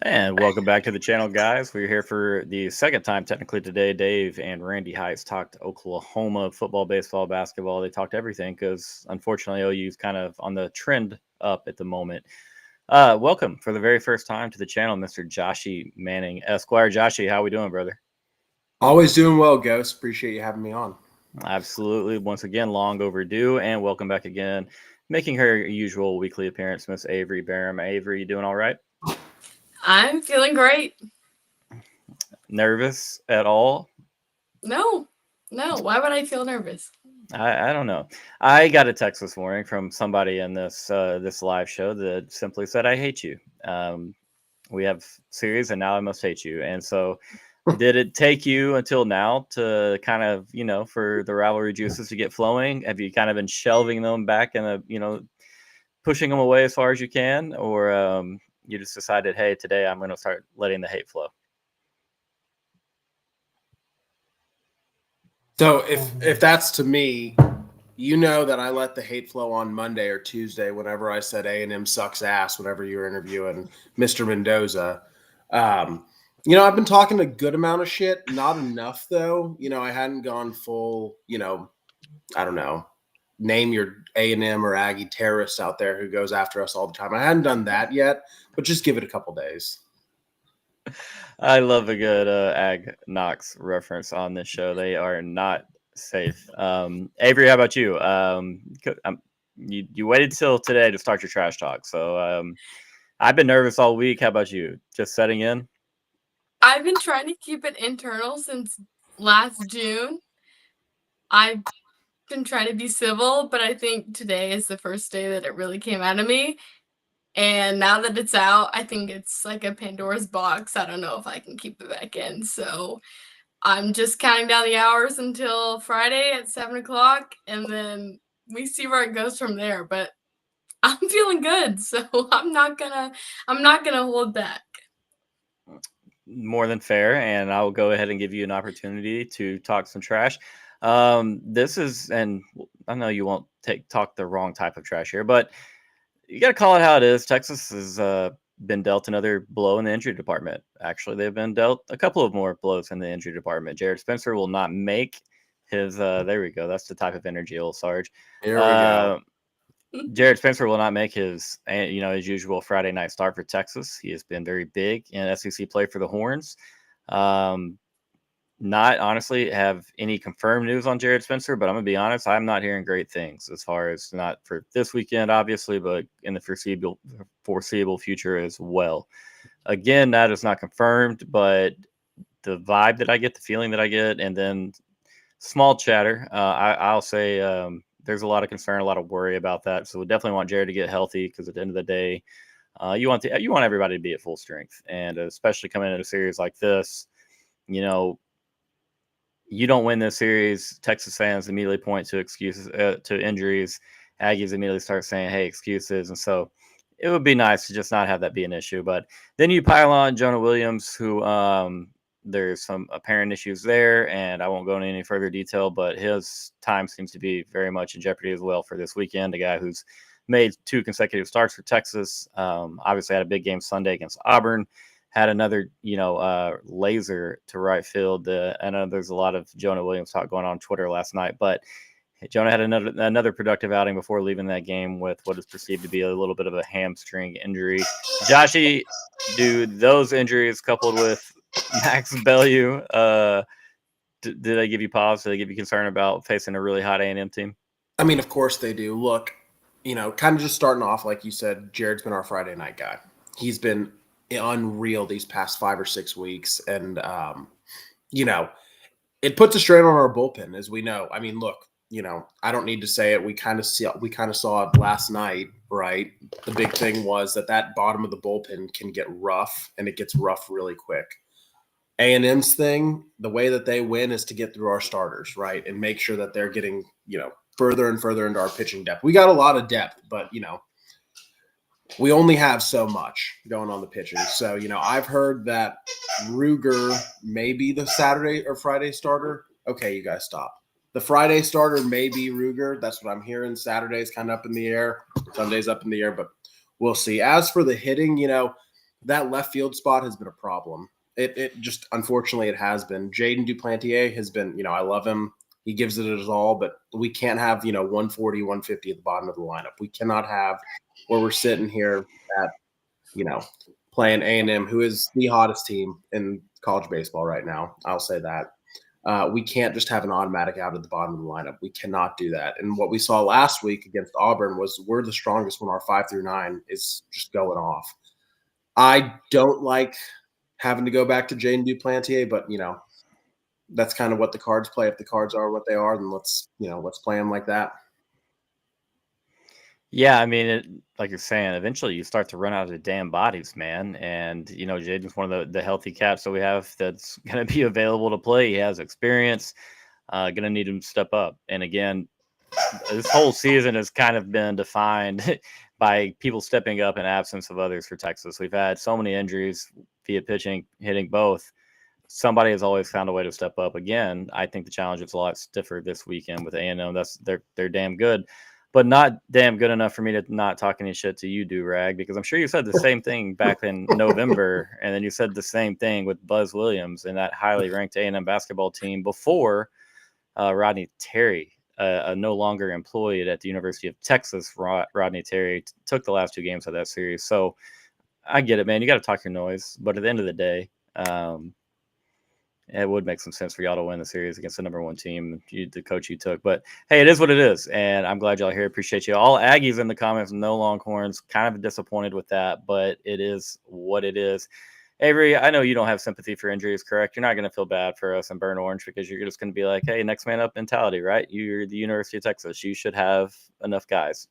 And welcome back to the channel, guys. We're here for the second time, technically, today. Dave and Randy Heights talked Oklahoma football, baseball, basketball. They talked everything because, unfortunately, OU's kind of on the trend up at the moment. Welcome for the very first time to the channel, Mr. Joshy Manning, Esquire. Joshy, how we doing, brother? Always doing well, Ghost. Appreciate you having me on. Absolutely. Once again, long overdue. And welcome back again, making her usual weekly appearance, Miss Avery Barham. Avery, you doing all right? I'm feeling great. Nervous at all? No. Why would I feel nervous? I don't know. I got a text this morning from somebody in this live show that simply said, "I hate you. We have series, and now I must hate you." And so, did it take you until now to kind of, for the rivalry juices to get flowing? Have you kind of been shelving them back and pushing them away as far as you can, or you just decided, hey, today I'm going to start letting the hate flow? So if that's to me, you know that I let the hate flow on Monday or Tuesday whenever I said A&M sucks ass whenever you were interviewing Mr. Mendoza. I've been talking a good amount of shit, not enough though. I hadn't gone full, I don't know, name your A&M or Aggie terrorist out there who goes after us all the time. I hadn't done that yet, but just give it a couple days. I love a good Ag Knox reference on this show. They are not safe. Avery, how about you? You waited till today to start your trash talk. So I've been nervous all week. How about you? Just setting in? I've been trying to keep it internal since last June. I've been trying to be civil, but I think today is the first day that it really came out of me. And now that it's out, I think it's like a Pandora's box. I don't know if I can keep it back in. So I'm just counting down the hours until Friday at 7 o'clock, and then we see where it goes from there. But I'm feeling good, so I'm not gonna hold back. More than fair, and I'll go ahead and give you an opportunity to talk some trash. This is, and I know you won't talk the wrong type of trash here, but you got to call it how it is. Texas has been dealt another blow in the injury department. Actually, they've been dealt a couple of more blows in the injury department. Jared Spencer will not make his. There we go. That's the type of energy, old Sarge. Here we go. Jared Spencer will not make his, his usual Friday night start for Texas. He has been very big in SEC play for the Horns. Not honestly have any confirmed news on Jared Spencer, but I'm gonna be honest, I'm not hearing great things as far as not for this weekend, obviously, but in the foreseeable future as well. Again, that is not confirmed, but the vibe that I get, the feeling that I get, and then small chatter. I'll say there's a lot of concern, a lot of worry about that. So we definitely want Jared to get healthy because at the end of the day, you want everybody to be at full strength, and especially coming into a series like this, you don't win this series, Texas fans immediately point to excuses, to injuries. Aggies immediately start saying, hey, excuses. And so it would be nice to just not have that be an issue. But then you pile on Jonah Williams, who there's some apparent issues there, and I won't go into any further detail, but his time seems to be very much in jeopardy as well for this weekend. A guy who's made 2 consecutive starts for Texas, obviously had a big game Sunday against Auburn, had another, laser to right field. I know there's a lot of Jonah Williams talk going on Twitter last night, but Jonah had another productive outing before leaving that game with what is perceived to be a little bit of a hamstring injury. Joshy, do those injuries coupled with Max Bellew, did they give you pause? Did they give you concern about facing a really hot A&M team? I mean, of course they do. Look, kind of just starting off, like you said, Jared's been our Friday night guy. He's been unreal these past 5 or 6 weeks. And, it puts a strain on our bullpen, as we know. I mean, look, I don't need to say it. We kind of saw it last night, right? The big thing was that bottom of the bullpen can get rough, and it gets rough really quick. A&M's thing, the way that they win is to get through our starters, right? And make sure that they're getting, further and further into our pitching depth. We got a lot of depth, but, we only have so much going on the pitching. So, I've heard that Ruger may be the Saturday or Friday starter. Okay, you guys stop. The Friday starter may be Ruger. That's what I'm hearing. Saturday's kind of up in the air. Sunday's up in the air, but we'll see. As for the hitting, that left field spot has been a problem. It just, unfortunately, it has been. Jaden Duplantier has been, I love him. He gives it his all, but we can't have, 140, 150 at the bottom of the lineup. We cannot have where we're sitting here at, playing A&M, who is the hottest team in college baseball right now. I'll say that. We can't just have an automatic out at the bottom of the lineup. We cannot do that. And what we saw last week against Auburn was we're the strongest when our 5 through 9 is just going off. I don't like having to go back to Jaden Duplantier, but, that's kind of what the cards play. If the cards are what they are, then let's play them like that. Yeah, I mean, like you're saying, eventually you start to run out of the damn bodies, man. And, Jaden's one of the healthy caps that we have that's going to be available to play. He has experience, going to need him to step up. And again, this whole season has kind of been defined by people stepping up in absence of others for Texas. We've had so many injuries via pitching, hitting both. Somebody has always found a way to step up. Again, I think the challenge is a lot stiffer this weekend with A&M. They're damn good, but not damn good enough for me to not talk any shit to you, Do-Rag, because I'm sure you said the same thing back in November, and then you said the same thing with Buzz Williams and that highly ranked A&M basketball team before Rodney Terry, no longer employed at the University of Texas. Rodney Terry took the last 2 games of that series. So I get it, man. You got to talk your noise, but at the end of the day, it would make some sense for y'all to win the series against the number 1 team, the coach you took. But hey, it is what it is, and I'm glad y'all here. Appreciate you. All Aggies in the comments, no Longhorns. Kind of disappointed with that, but it is what it is. Avery, I know you don't have sympathy for injuries, correct? You're not going to feel bad for us in Burn Orange because you're just going to be like, hey, next man up mentality, right? You're the University of Texas. You should have enough guys.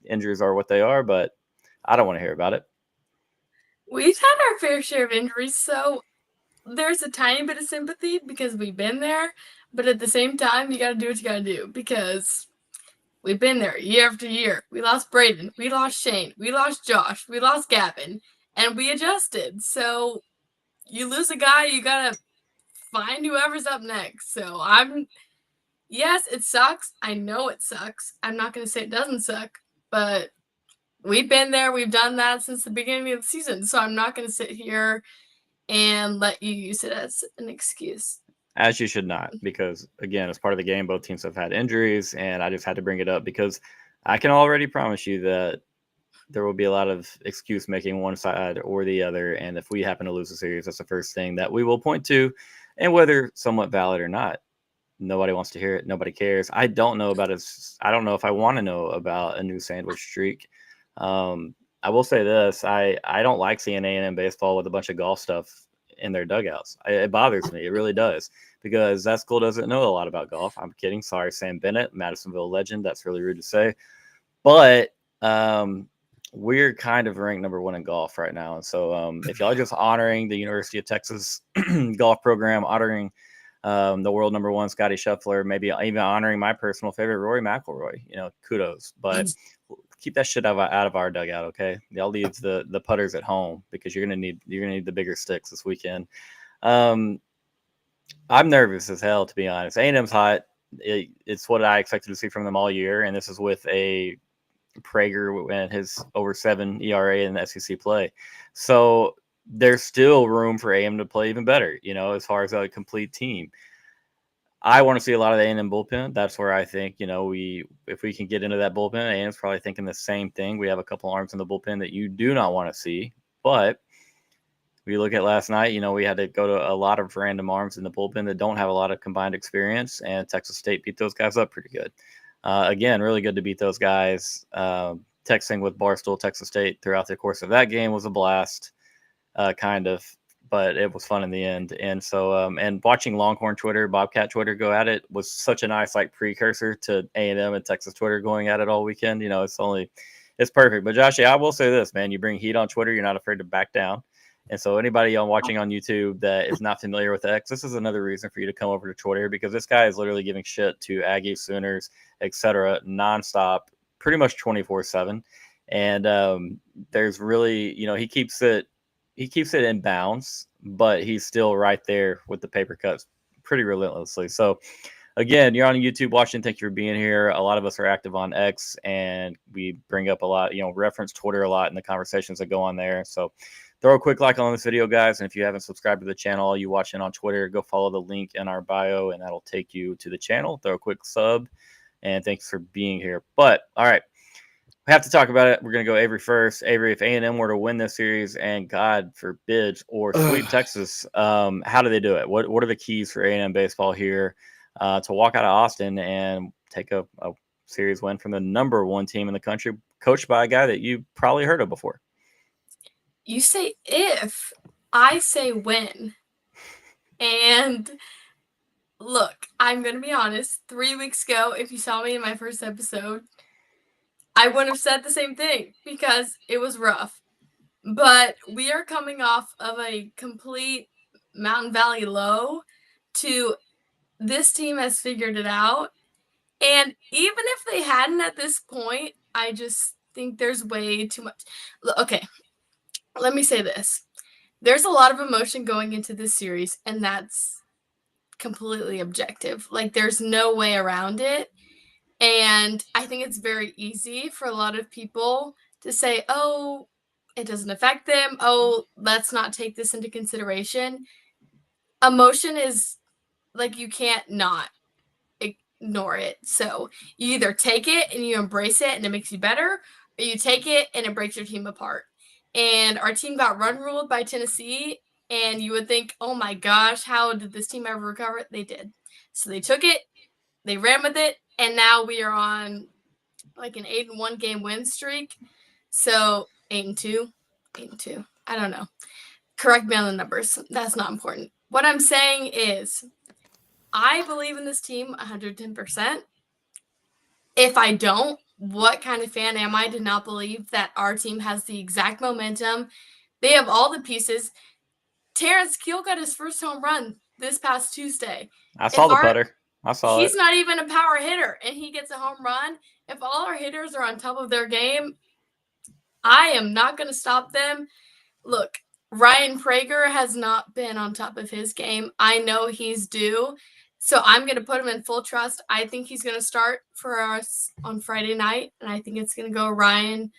Injuries are what they are, but I don't want to hear about it. We've had our fair share of injuries, so there's a tiny bit of sympathy because we've been there, but at the same time, you got to do what you got to do because we've been there year after year. We lost Braden, we lost Shane, we lost Josh, we lost Gavin, and we adjusted. So you lose a guy, you got to find whoever's up next. So yes, it sucks. I know it sucks. I'm not going to say it doesn't suck, but we've been there. We've done that since the beginning of the season. So I'm not going to sit here and let you use it as an excuse. As you should not, because again, as part of the game, both teams have had injuries, and I just had to bring it up because I can already promise you that there will be a lot of excuse making one side or the other. And if we happen to lose a series, that's the first thing that we will point to, and whether somewhat valid or not, nobody wants to hear it. Nobody cares. I don't know about it. I don't know if I want to know about a new sandwich streak. I will say this: I don't like seeing A&M baseball with a bunch of golf stuff in their dugouts. It bothers me. It really does, because that school doesn't know a lot about golf. I'm kidding. Sorry, Sam Bennett, Madisonville legend. That's really rude to say, but we're kind of ranked number 1 in golf right now. And so if y'all are just honoring the University of Texas golf program, honoring the world number 1 Scotty Scheffler, maybe even honoring my personal favorite Rory McIlroy, kudos. But keep that shit out of our dugout, okay? Y'all leave the putters at home because you're gonna need the bigger sticks this weekend. I'm nervous as hell, to be honest. A&M's hot. It's what I expected to see from them all year, and this is with a Prager and his over 7 ERA in the SEC play. So there's still room for A&M to play even better, as far as a complete team. I want to see a lot of the A&M bullpen. That's where I think, if we can get into that bullpen, A&M's probably thinking the same thing. We have a couple arms in the bullpen that you do not want to see. But we look at last night, we had to go to a lot of random arms in the bullpen that don't have a lot of combined experience, and Texas State beat those guys up pretty good. Again, really good to beat those guys. Texting with Barstool Texas State throughout the course of that game was a blast, kind of. but it was fun in the end. And so, and watching Longhorn Twitter, Bobcat Twitter go at it was such a nice like precursor to A&M and Texas Twitter going at it all weekend. It's perfect. But Josh, I will say this, man, you bring heat on Twitter, you're not afraid to back down. And so anybody watching on YouTube that is not familiar with X, this is another reason for you to come over to Twitter, because this guy is literally giving shit to Aggies, Sooners, etc., nonstop, pretty much 24/7. And there's really, he keeps it in bounds, but he's still right there with the paper cuts pretty relentlessly. So again, you're on YouTube watching. Thank you for being here. A lot of us are active on X, and we bring up a lot, reference Twitter a lot in the conversations that go on there. So throw a quick like on this video, guys. And if you haven't subscribed to the channel, you watching on Twitter, go follow the link in our bio, and that'll take you to the channel. Throw a quick sub, and thanks for being here. But all right, we have to talk about it. We're going to go Avery first. Avery, if A&M were to win this series and God forbid or sweep Texas, how do they do it? What are the keys for A&M baseball here to walk out of Austin and take a series win from the #1 team in the country, coached by a guy that you probably heard of before? You say if, I say when. And look, I'm going to be honest. 3 weeks ago, if you saw me in my first episode, I wouldn't have said the same thing because it was rough. But we are coming off of a complete Mountain Valley low to this team has figured it out. And even if they hadn't at this point, I just think there's way too much. Okay, let me say this. There's a lot of emotion going into this series, and that's completely objective. Like, there's no way around it. And I think it's very easy for a lot of people to say, oh, it doesn't affect them. Oh, let's not take this into consideration. Emotion is like, you can't not ignore it. So you either take it and you embrace it and it makes you better, or you take it and it breaks your team apart. And our team got run ruled by Tennessee, and you would think, oh my gosh, how did this team ever recover? They did. So they took it, they ran with it, and now we are on like an 8-1 game win streak. So 8-2. I don't know. Correct me on the numbers. That's not important. What I'm saying is, I believe in this team 110%. If I don't, what kind of fan am I to not believe that our team has the exact momentum? They have all the pieces. Terrence Keel got his first home run this past Tuesday. I saw the putter. I saw it. He's not even a power hitter, and he gets a home run. If all our hitters are on top of their game, I am not going to stop them. Look, Ryan Prager has not been on top of his game. I know he's due. So I'm going to put him in full trust. I think he's going to start for us on Friday night, and I think it's going to go Ryan,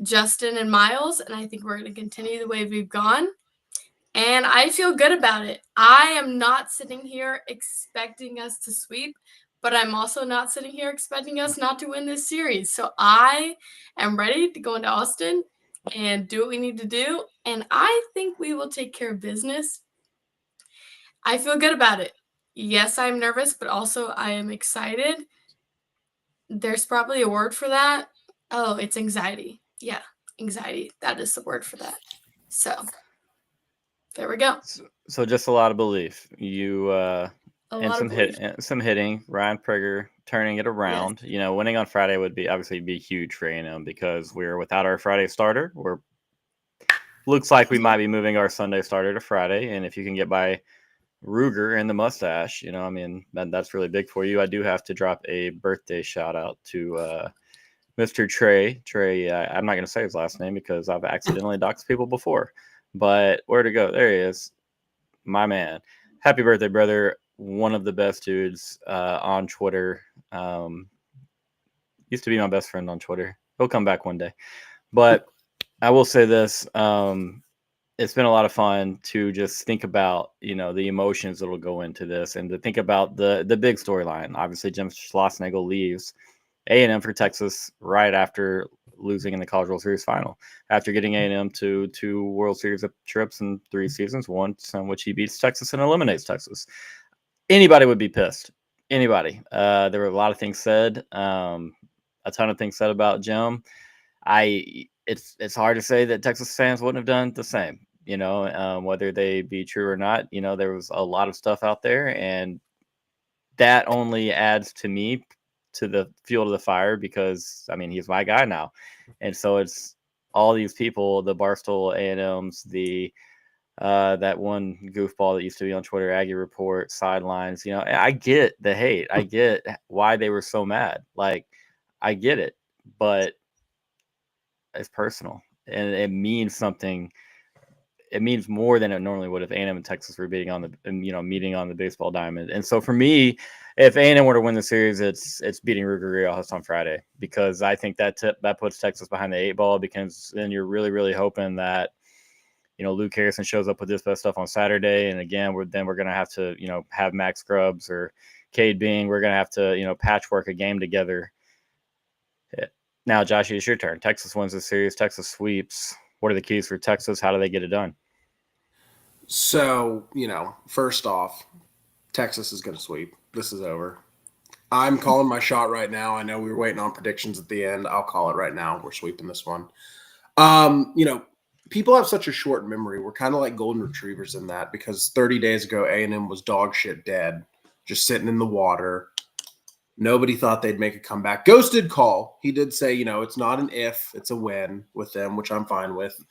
Justin, and Miles, and I think we're going to continue the way we've gone, and I feel good about it. I am not sitting here expecting us to sweep, but I'm also not sitting here expecting us not to win this series. So I am ready to go into Austin and do what we need to do, and I think we will take care of business. I feel good about it. Yes, I'm nervous, but also I am excited. There's probably a word for that. Oh, it's anxiety. Yeah, anxiety. That is the word for that. So there we go. So just a lot of belief. You and some hitting. Ryan Prager turning it around. Yes. Winning on Friday would be huge for A&M because we're without our Friday starter. Looks like we might be moving our Sunday starter to Friday, and if you can get by Ruger and the mustache, that's really big for you. I do have to drop a birthday shout out to Mr. Trey. I'm not going to say his last name because I've accidentally doxed people before, but where to go? There he is. My man. Happy birthday, brother. One of the best dudes on Twitter. Used to be my best friend on Twitter. He'll come back one day. But I will say this. It's been a lot of fun to just think about, the emotions that will go into this and to think about the big storyline. Obviously, Jim Schlossnagle leaves A&M for Texas right after losing in the College World Series final, after getting A&M to 2 World Series trips in 3 seasons, once in which he beats Texas and eliminates Texas. Anybody would be pissed. Anybody. There were a lot of things said, a ton of things said about Jim. It's hard to say that Texas fans wouldn't have done the same. whether they be true or not. There was a lot of stuff out there, and that only adds to me to the fuel to the fire because he's my guy now, and so it's all these people, the Barstool A&Ms, the that one goofball that used to be on Twitter, Aggie Report, sidelines. I get the hate. I get why they were so mad. Like, I get it, but it's personal, and it means something. It means more than it normally would if A&M and Texas were meeting on the baseball diamond. And so for me, if A&M were to win the series, it's beating Ruger on Friday, because I think that puts Texas behind the 8 ball, because then you're really, really hoping that Luke Harrison shows up with this best stuff on Saturday. And again, we're going to have to, have Max Grubbs or Cade Bing. We're going to have to, patchwork a game together. Now, Josh, it's your turn. Texas wins the series. Texas sweeps. What are the keys for Texas? How do they get it done? So, first off, Texas is going to sweep. This is over. I'm calling my shot right now. I know we were waiting on predictions at the end. I'll call it right now. We're sweeping this one. People have such a short memory. We're kind of like golden retrievers in that, because 30 days ago, A&M was dog shit dead, just sitting in the water. Nobody thought they'd make a comeback. Ghost did call. He did say, it's not an if, it's a win with them, which I'm fine with.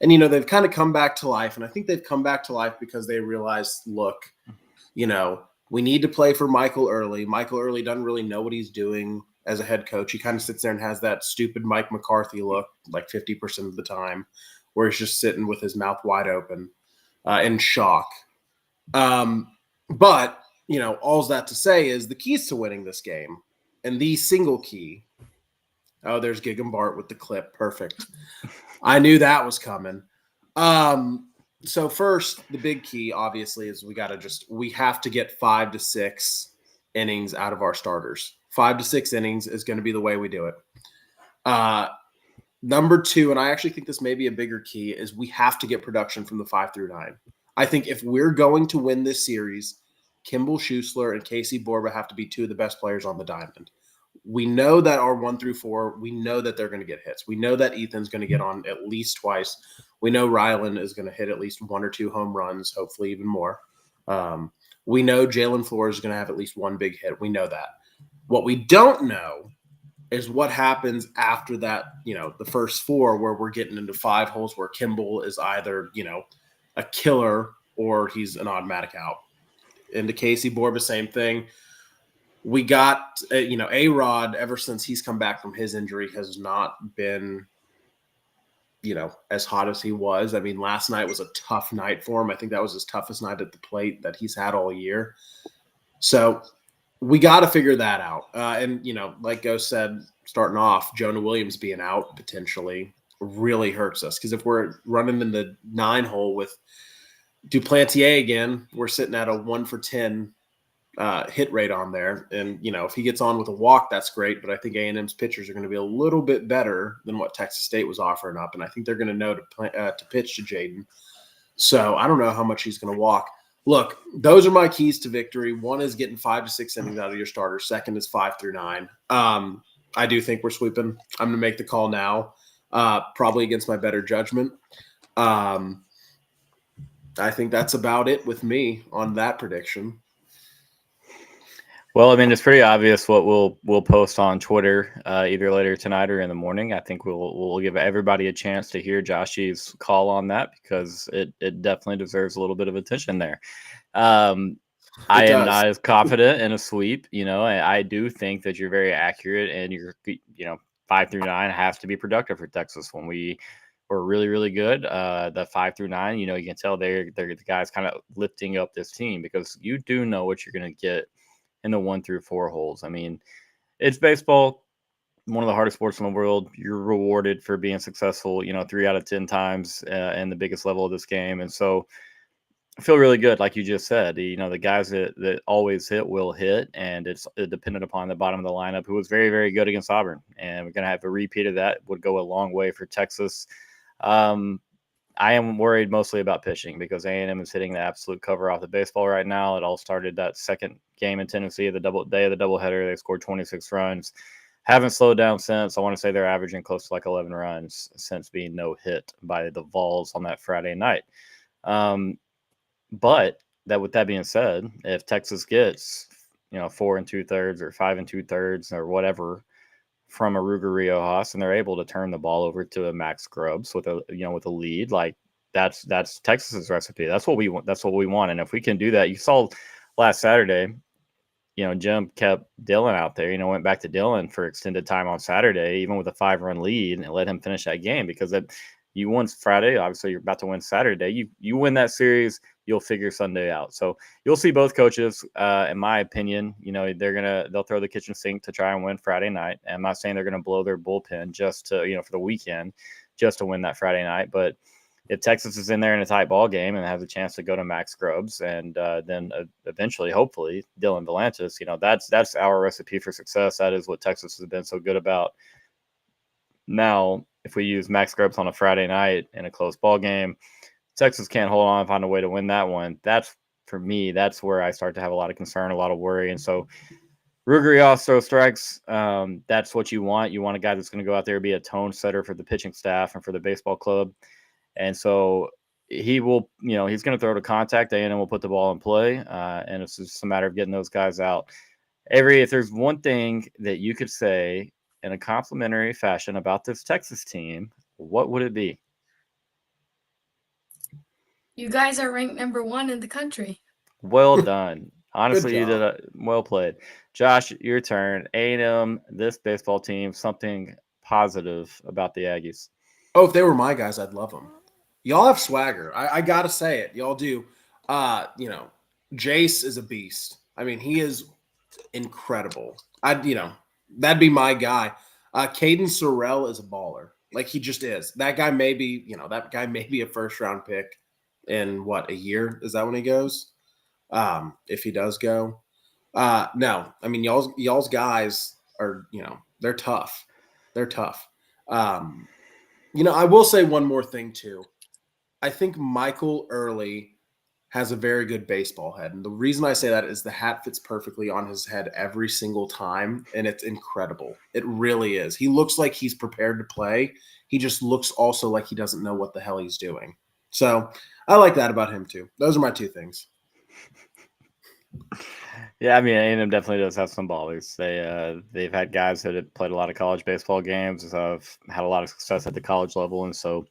And, they've kind of come back to life. And I think they've come back to life because they realized, look, we need to play for Michael Early. Michael Early doesn't really know what he's doing as a head coach. He kind of sits there and has that stupid Mike McCarthy look like 50% of the time, where he's just sitting with his mouth wide open in shock. But, all that to say is the keys to winning this game, and the single key. Oh, there's Gig and Bart with the clip. Perfect. I knew that was coming. So first, the big key, obviously, is we have to get 5 to 6 innings out of our starters. 5 to 6 innings is going to be the way we do it. Number 2, and I actually think this may be a bigger key, is we have to get production from the 5 through 9. I think if we're going to win this series, Kimball Schuessler and Casey Borba have to be 2 of the best players on the diamond. We know that our 1 through 4, we know that they're going to get hits. We know that Ethan's going to get on at least twice. We know Ryland is going to hit at least 1 or 2 home runs, hopefully even more. We know Jalen Flores is going to have at least 1 big hit. We know that. What we don't know is what happens after that, the first 4, where we're getting into 5 holes where Kimball is either, a killer or he's an automatic out. Into Casey Borba, same thing. We got, A-Rod, ever since he's come back from his injury, has not been, as hot as he was. I mean, last night was a tough night for him. I think that was his toughest night at the plate that he's had all year. So we got to figure that out. And, like Ghost said, starting off, Jonah Williams being out potentially really hurts us. Because if we're running in the 9 hole with Duplantier again, we're sitting at a 1 for 10 hit rate on there. And, if he gets on with a walk, that's great. But I think A&M's pitchers are going to be a little bit better than what Texas State was offering up. And I think they're going to know to pitch to Jaden. So I don't know how much he's going to walk. Look, those are my keys to victory. 1 is getting 5 to 6 innings out of your starter. 2nd is 5 through 9. I do think we're sweeping. I'm going to make the call now, probably against my better judgment. I think that's about it with me on that prediction. Well, it's pretty obvious what we'll post on Twitter either later tonight or in the morning. I think we'll give everybody a chance to hear Joshy's call on that, because it definitely deserves a little bit of attention there. I am not as confident in a sweep. I do think that you're very accurate, and you're 5 through 9 has to be productive for Texas. When we were really, really good, the 5 through 9, you can tell they're the guys kind of lifting up this team, because you do know what you're going to get in the 1 through 4 holes. It's baseball, one of the hardest sports in the world. You're rewarded for being successful, 3 out of 10 times in the biggest level of this game. And so I feel really good. Like you just said, the guys that always hit will hit, and it's dependent upon the bottom of the lineup, who was very, very good against Auburn. And we're going to have a repeat of that. Would go a long way for Texas. I am worried mostly about pitching, because A&M is hitting the absolute cover off the baseball right now. It all started that second game in Tennessee, the day of the doubleheader. They scored 26 runs, haven't slowed down since. I want to say they're averaging close to like 11 runs since being no hit by the Vols on that Friday night. But with that being said, if Texas gets 4 2/3 or 5 2/3 or whatever from a Ruger Riojas, and they're able to turn the ball over to a Max Grubbs with a lead, like that's Texas's recipe. That's what we want. That's what we want. And if we can do that, you saw last Saturday, Jim kept Dylan out there. Went back to Dylan for extended time on Saturday, even with a 5-run lead, and let him finish that game because you won Friday. Obviously, you're about to win Saturday. You win that series, you'll figure Sunday out. So you'll see both coaches, in my opinion, they'll throw the kitchen sink to try and win Friday night. And I'm not saying they're going to blow their bullpen just to, for the weekend, just to win that Friday night. But if Texas is in there in a tight ball game and has a chance to go to Max Grubbs and then eventually, hopefully, Dylan Volantis, that's our recipe for success. That is what Texas has been so good about. Now, if we use Max Grubbs on a Friday night in a close ball game, Texas can't hold on and find a way to win that one. That's, for me, that's where I start to have a lot of concern, a lot of worry. And so Ruger Riojas throw strikes. That's what you want. You want a guy that's going to go out there and be a tone setter for the pitching staff and for the baseball club. And so he will, he's going to throw to contact. A&M will put the ball in play. And it's just a matter of getting those guys out. Avery, if there's one thing that you could say in a complimentary fashion about this Texas team, what would it be? You guys are ranked number 1 in the country. Well done. Honestly, you did well played. Josh, your turn. A&M, this baseball team, something positive about the Aggies. Oh, if they were my guys, I'd love them. Y'all have swagger. I got to say it. Y'all do. Jace is a beast. I mean, he is incredible. That'd be my guy. Caden Sorrell is a baller. Like, he just is. That guy may be, a first-round pick in, a year? Is that when he goes? If he does go. No. I mean, y'all's guys are, they're tough. They're tough. I will say one more thing, too. I think Michael Early has a very good baseball head. And the reason I say that is the hat fits perfectly on his head every single time, and it's incredible. It really is. He looks like he's prepared to play. He just looks also like he doesn't know what the hell he's doing. So I like that about him, too. Those are my 2 things. Yeah, I mean, A&M definitely does have some ballers. They've had guys that have played a lot of college baseball games, have had a lot of success at the college level, and so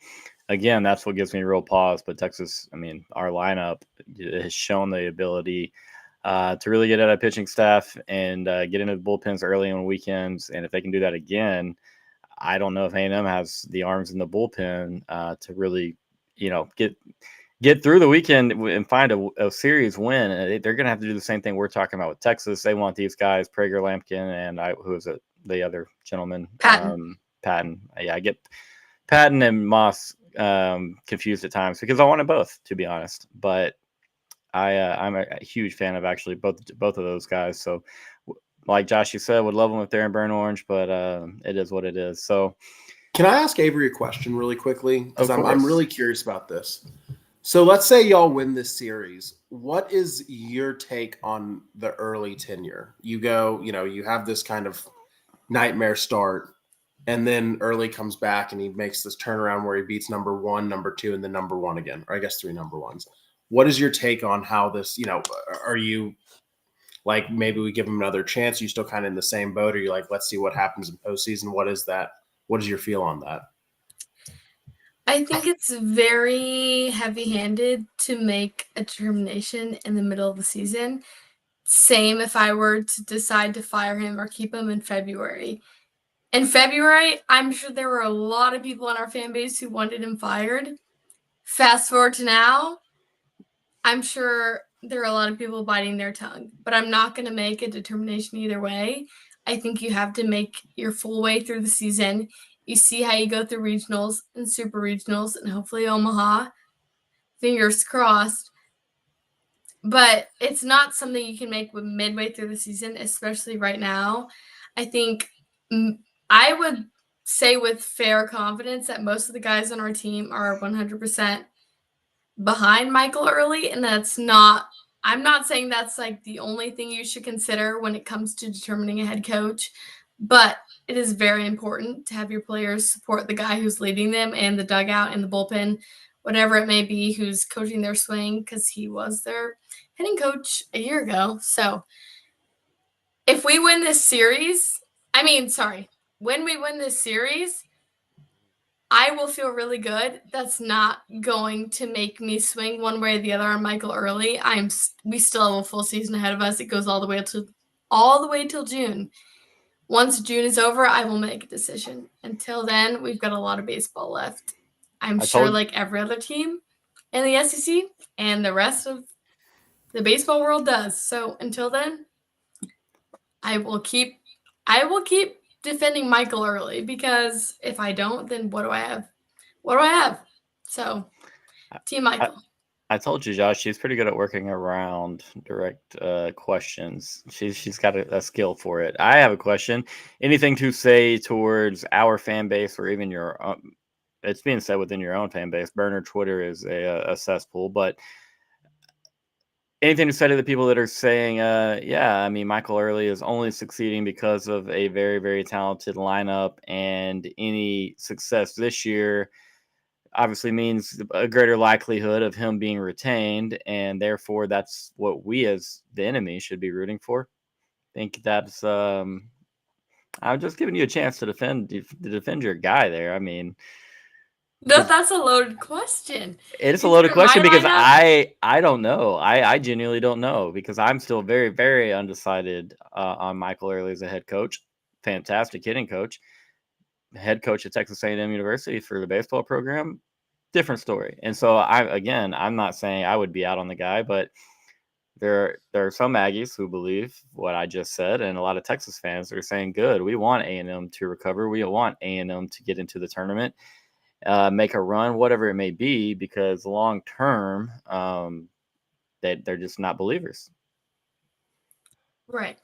again, that's what gives me real pause. But Texas, I mean, our lineup has shown the ability to really get at a pitching staff and get into the bullpens early on weekends. And if they can do that again, I don't know if A&M has the arms in the bullpen to really, get through the weekend and find a series win. They're going to have to do the same thing we're talking about with Texas. They want these guys, Prager, Lampkin, and who is it? The other gentleman? Patton. Patton. Yeah, I get Patton and Moss confused at times because I wanted both, to be honest. But I'm a huge fan of actually both of those guys. So, like Josh, you said, would love them if they're in burnt orange, but it is what it is. So, can I ask Avery a question really quickly? Because I'm really curious about this. So let's say y'all win this series. What is your take on the early tenure? You go, you have this kind of nightmare start, and then Early comes back and he makes this turnaround where he beats number 1, number 2, and then number 1 again, or I guess 3 number 1s. What is your take on how this, are you like, maybe we give him another chance? Are you still kind of in the same boat? Or are you like, let's see what happens in postseason? What is that? What is your feel on that? I think it's very heavy-handed to make a determination in the middle of the season. Same if I were to decide to fire him or keep him in February. In February, I'm sure there were a lot of people in our fan base who wanted him fired. Fast forward to now, I'm sure there are a lot of people biting their tongue, but I'm not going to make a determination either way. I think you have to make your full way through the season. You see how you go through regionals and super regionals and hopefully Omaha. Fingers crossed. But it's not something you can make midway through the season, especially right now. I think I would say with fair confidence that most of the guys on our team are 100% behind Michael Early. And I'm not saying that's like the only thing you should consider when it comes to determining a head coach. But it is very important to have your players support the guy who's leading them in the dugout and the bullpen, whatever it may be, who's coaching their swing, because he was their hitting coach a year ago. So if we win this series, when we win this series, I will feel really good. That's not going to make me swing one way or the other on Michael Early. We still have a full season ahead of us. It goes all the way till June. Once June is over, I will make a decision. Until then, we've got a lot of baseball left. I'm sure like every other team in the SEC and the rest of the baseball world does. So until then, I will keep defending Michael Early, because if I don't, then what do I have? So, Team Michael. I told you, Josh, she's pretty good at working around direct questions. She's got a skill for it. I have a question. Anything to say towards our fan base, or even your? It's being said within your own fan base. Burner Twitter is a cesspool, but anything to say to the people that are saying, Michael Early is only succeeding because of a very, very talented lineup, and any success this year obviously means a greater likelihood of him being retained, and therefore that's what we as the enemy should be rooting for? I think that's I'm just giving you a chance to defend your guy there. I mean, that's a loaded question. It is a loaded question because I don't know. I genuinely don't know, because I'm still very, very undecided on Michael Early as a head coach. Fantastic hitting coach. Head coach at Texas A&M University for the baseball program. Different story. And so I'm not saying I would be out on the guy, but there are some Aggies who believe what I just said, and a lot of Texas fans are saying, good, we want A&M to recover. We want A&M to get into the tournament. Make a run, whatever it may be, because long term, they're just not believers. Right.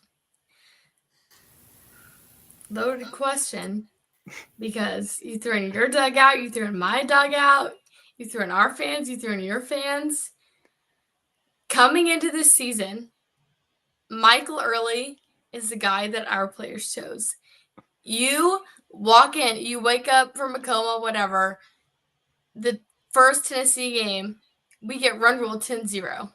Loaded question, because you threw in your dugout, you threw in my dugout, you threw in our fans, you threw in your fans. Coming into this season, Michael Early is the guy that our players chose. You walk in, you wake up from a coma, whatever. The first Tennessee game, we get run ruled 10-0.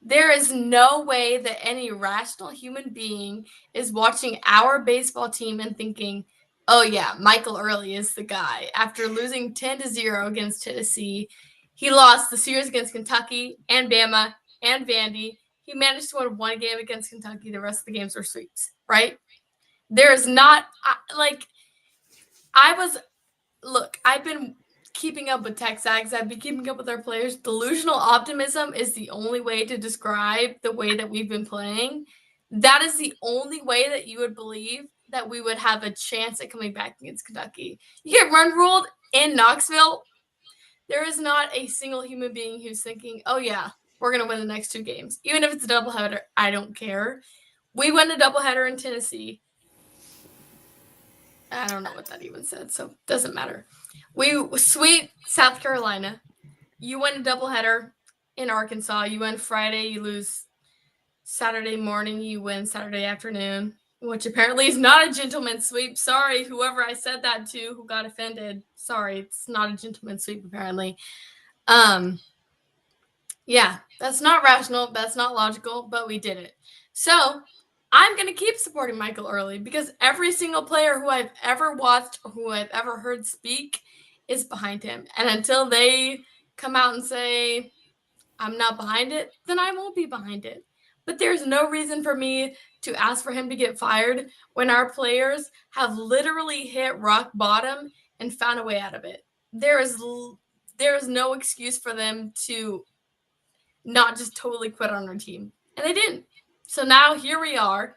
There is no way that any rational human being is watching our baseball team and thinking, oh yeah, Michael Early is the guy. After losing 10-0 against Tennessee, he lost the series against Kentucky and Bama and Vandy. He managed to win one game against Kentucky. The rest of the games were sweeps, right? There is not, I've been keeping up with TexAgs. I've been keeping up with our players. Delusional optimism is the only way to describe the way that we've been playing. That is the only way that you would believe that we would have a chance at coming back against Kentucky. You get run ruled in Knoxville, there is not a single human being who's thinking, oh yeah, we're going to win the next two games. Even if it's a doubleheader, I don't care. We won a doubleheader in Tennessee. I don't know what that even said, so it doesn't matter. We sweep South Carolina. You win a doubleheader in Arkansas. You win Friday, you lose Saturday morning, you win Saturday afternoon, which apparently is not a gentleman's sweep. Sorry, whoever I said that to who got offended. Sorry, it's not a gentleman's sweep apparently. Yeah, that's not rational. That's not logical, but we did it. So I'm going to keep supporting Michael Early, because every single player who I've ever watched or who I've ever heard speak is behind him. And until they come out and say, I'm not behind it, then I won't be behind it. But there's no reason for me to ask for him to get fired when our players have literally hit rock bottom and found a way out of it. There is no excuse for them to not just totally quit on our team. And they didn't. So now here we are.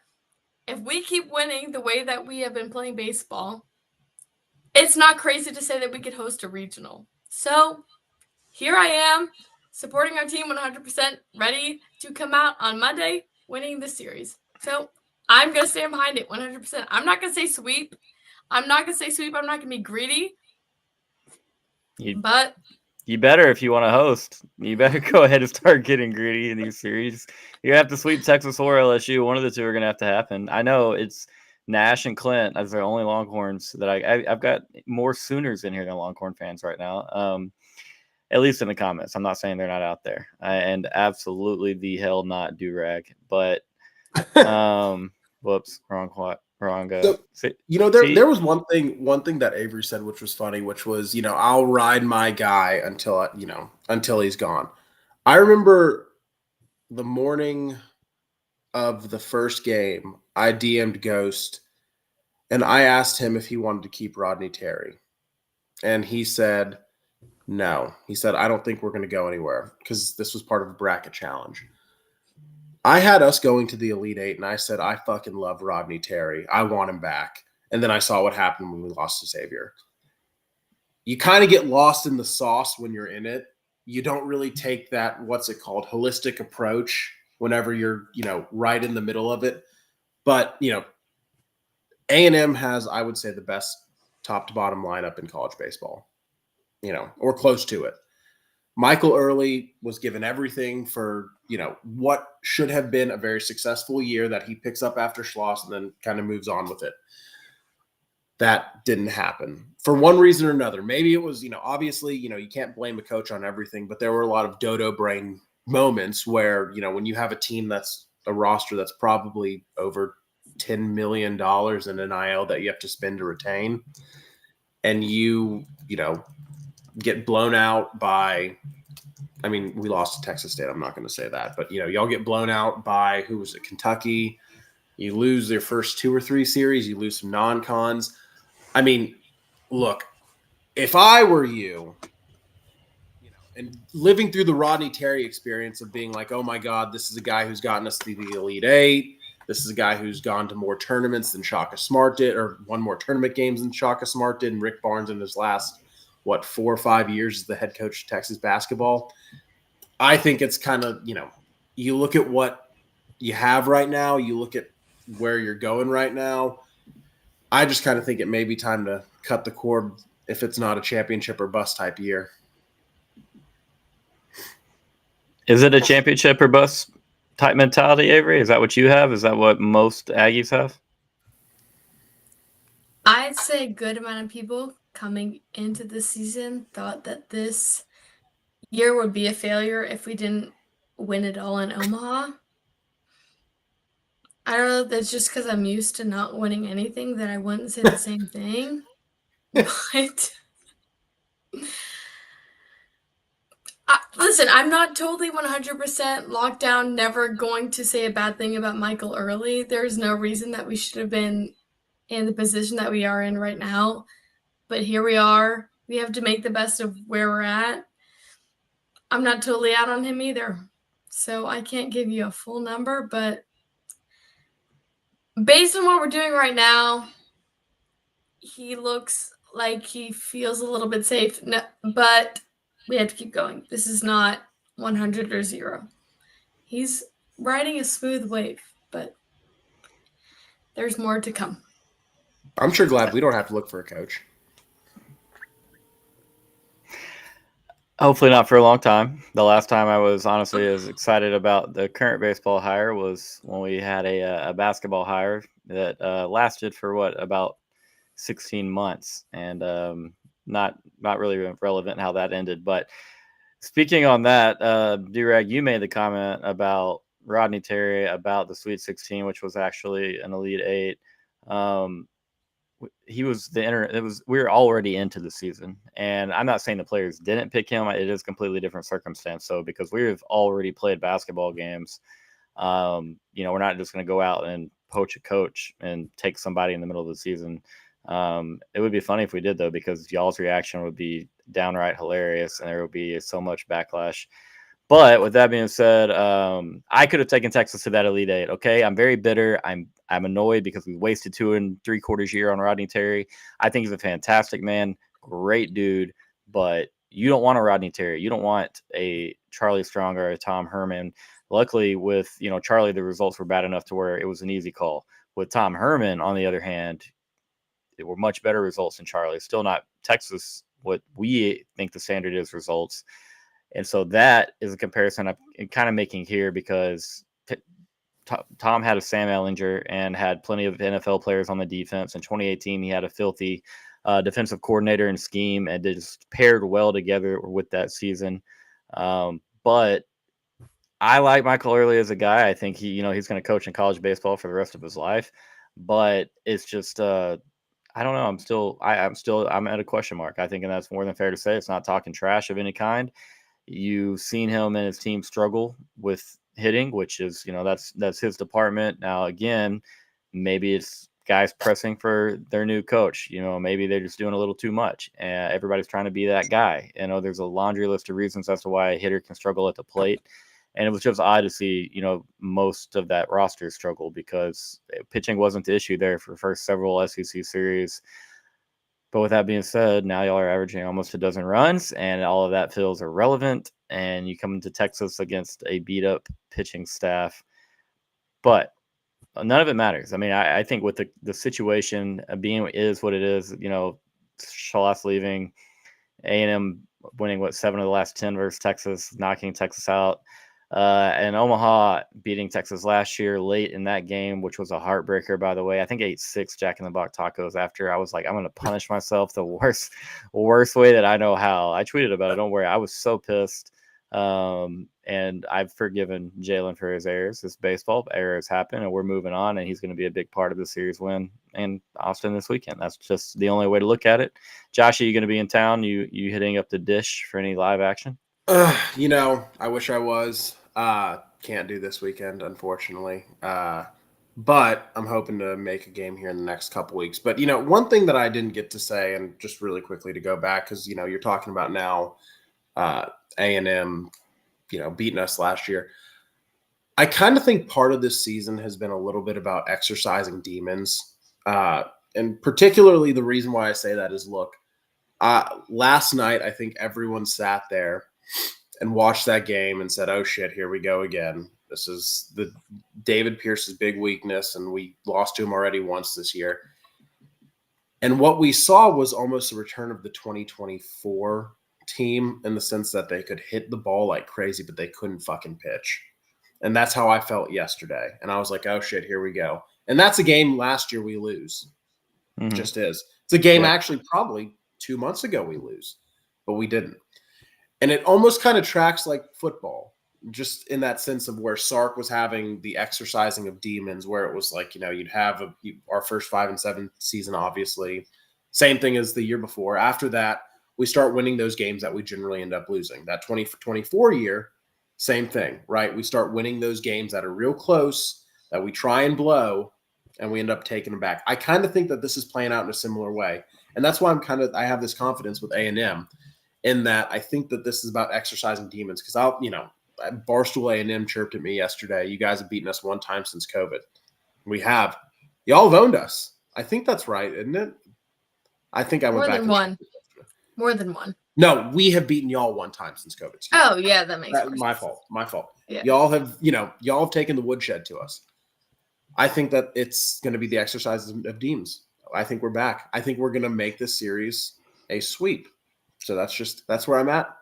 If we keep winning the way that we have been playing baseball, it's not crazy to say that we could host a regional. So here I am, supporting our team 100%, ready to come out on Monday winning this series. So I'm going to stand behind it 100%. I'm not going to say sweep. I'm not going to be greedy. But you better, if you want to host, you better go ahead and start getting greedy in these series. You have to sweep Texas or LSU. One of the two are going to have to happen. I know it's Nash and Clint as the only Longhorns that I've got more Sooners in here than Longhorn fans right now. At least in the comments. I'm not saying they're not out there. And absolutely the hell not do-rag. But whoops, wrong. So, See, there was one thing that Avery said, which was funny, which was, I'll ride my guy until he's gone. I remember the morning of the first game, I DM'd Ghost and I asked him if he wanted to keep Rodney Terry. And he said, no. He said, I don't think we're going to go anywhere because this was part of a bracket challenge. I had us going to the Elite Eight, and I said, I fucking love Rodney Terry. I want him back. And then I saw what happened when we lost to Xavier. You kind of get lost in the sauce when you're in it. You don't really take that, holistic approach whenever you're, right in the middle of it. But, A&M has, I would say, the best top to bottom lineup in college baseball, or close to it. Michael Early was given everything for, what should have been a very successful year that he picks up after Schloss and then kind of moves on with it. That didn't happen for one reason or another. Maybe it was, obviously, you can't blame a coach on everything, but there were a lot of dodo brain moments where, when you have a team that's a roster that's probably over $10 million in NIL that you have to spend to retain, and you get blown out by, we lost to Texas State. I'm not going to say that, but y'all get blown out by, who was it? Kentucky. You lose their first 2 or 3 series. You lose some non-cons. Look, if I were you, and living through the Rodney Terry experience of being like, oh my God, this is a guy who's gotten us to the Elite Eight. This is a guy who's gone to more tournaments than Shaka Smart did, or won more tournament games than Shaka Smart did, and Rick Barnes in his last, 4 or 5 years as the head coach of Texas basketball. I think it's kind of, you look at what you have right now, you look at where you're going right now. I just kind of think it may be time to cut the cord if it's not a championship or bust type year. Is it a championship or bust type mentality, Avery? Is that what you have? Is that what most Aggies have? I'd say a good amount of people coming into the season thought that this year would be a failure if we didn't win it all in Omaha. I don't know if that's just because I'm used to not winning anything that I wouldn't say the same thing. But listen, I'm not totally 100% locked down, never going to say a bad thing about Michael Early. There's no reason that we should have been in the position that we are in right now. But here we are. We have to make the best of where we're at. I'm not totally out on him either. So I can't give you a full number, but based on what we're doing right now, he looks like he feels a little bit safe. No, but we have to keep going. This is not 100 or 0. He's riding a smooth wave, but there's more to come. I'm sure glad we don't have to look for a coach. Hopefully not for a long time. The last time I was honestly as excited about the current baseball hire was when we had a basketball hire that lasted for about 16 months, and not really relevant how that ended. But speaking on that, D-Rag, you made the comment about Rodney Terry, about the Sweet 16, which was actually an Elite Eight. He was we were already into the season, and I'm not saying the players didn't pick him. It is a completely different circumstance. So because we've already played basketball games, we're not just going to go out and poach a coach and take somebody in the middle of the season. It would be funny if we did, though, because y'all's reaction would be downright hilarious and there would be so much backlash. But with that being said, I could have taken Texas to that Elite Eight. Okay, I'm very bitter. I'm annoyed because we wasted 2 3/4 year on Rodney Terry. I think he's a fantastic man, great dude, but you don't want a Rodney Terry. You don't want a Charlie Strong or a Tom Herman. Luckily, with Charlie, the results were bad enough to where it was an easy call. With Tom Herman, on the other hand, it were much better results than Charlie. Still not Texas what we think the standard is results. And so that is a comparison I'm kind of making here because Tom had a Sam Ellinger and had plenty of NFL players on the defense. In 2018, he had a filthy defensive coordinator and scheme, and they just paired well together with that season. But I like Michael Early as a guy. I think he's going to coach in college baseball for the rest of his life. But it's just, I don't know. I'm at a question mark. I think, and that's more than fair to say. It's not talking trash of any kind. You've seen him and his team struggle with hitting, which is, that's his department. Now, again, maybe it's guys pressing for their new coach. Maybe they're just doing a little too much. And everybody's trying to be that guy. There's a laundry list of reasons as to why a hitter can struggle at the plate. And it was just odd to see, most of that roster struggle because pitching wasn't the issue there for the first several SEC series. But with that being said, now y'all are averaging almost a dozen runs, and all of that feels irrelevant. And you come into Texas against a beat-up pitching staff. But none of it matters. I mean, I think with the situation being is what it is, Shalas leaving, A&M winning, 7 of the last 10 versus Texas, knocking Texas out. And Omaha beating Texas last year late in that game, which was a heartbreaker, by the way. I think I ate 6 Jack in the Box tacos after. I was like, I'm going to punish myself the worst way that I know how. I tweeted about it. Don't worry. I was so pissed. And I've forgiven Jalen for his errors. This baseball errors happen, and we're moving on, and he's going to be a big part of the series win in Austin this weekend. That's just the only way to look at it. Josh, are you going to be in town? You hitting up the dish for any live action? I wish I was. Can't do this weekend, unfortunately. But I'm hoping to make a game here in the next couple weeks. But, one thing that I didn't get to say, and just really quickly to go back, because, you're talking about now A&M, beating us last year. I kind of think part of this season has been a little bit about exercising demons. And particularly the reason why I say that is, look, last night, I think everyone sat there and watched that game and said, oh shit, here we go again. This is the David Pierce's big weakness, and we lost to him already once this year. And what we saw was almost a return of the 2024 team in the sense that they could hit the ball like crazy, but they couldn't fucking pitch. And that's how I felt yesterday. And I was like, oh shit, here we go. And that's a game last year we lose. Mm-hmm. Just is. It's a game actually probably 2 months ago we lose, but we didn't. And it almost kind of tracks like football, just in that sense of where Sark was having the exercising of demons, where it was like, you'd have our first 5-7 season, obviously. Same thing as the year before. After that, we start winning those games that we generally end up losing. That 2024 year, same thing, right? We start winning those games that are real close, that we try and blow, and we end up taking them back. I kind of think that this is playing out in a similar way. And that's why I have this confidence with A&M. In that I think that this is about exercising demons, because Barstool A&M chirped at me yesterday. You guys have beaten us one time since COVID. We have. Y'all have owned us. I think that's right, isn't it? I think I went back. More than one. No, we have beaten y'all one time since COVID. Oh yeah, that makes sense. My fault. Yeah. Y'all have taken the woodshed to us. I think that it's going to be the exercises of demons. I think we're back. I think we're going to make this series a sweep. So that's where I'm at.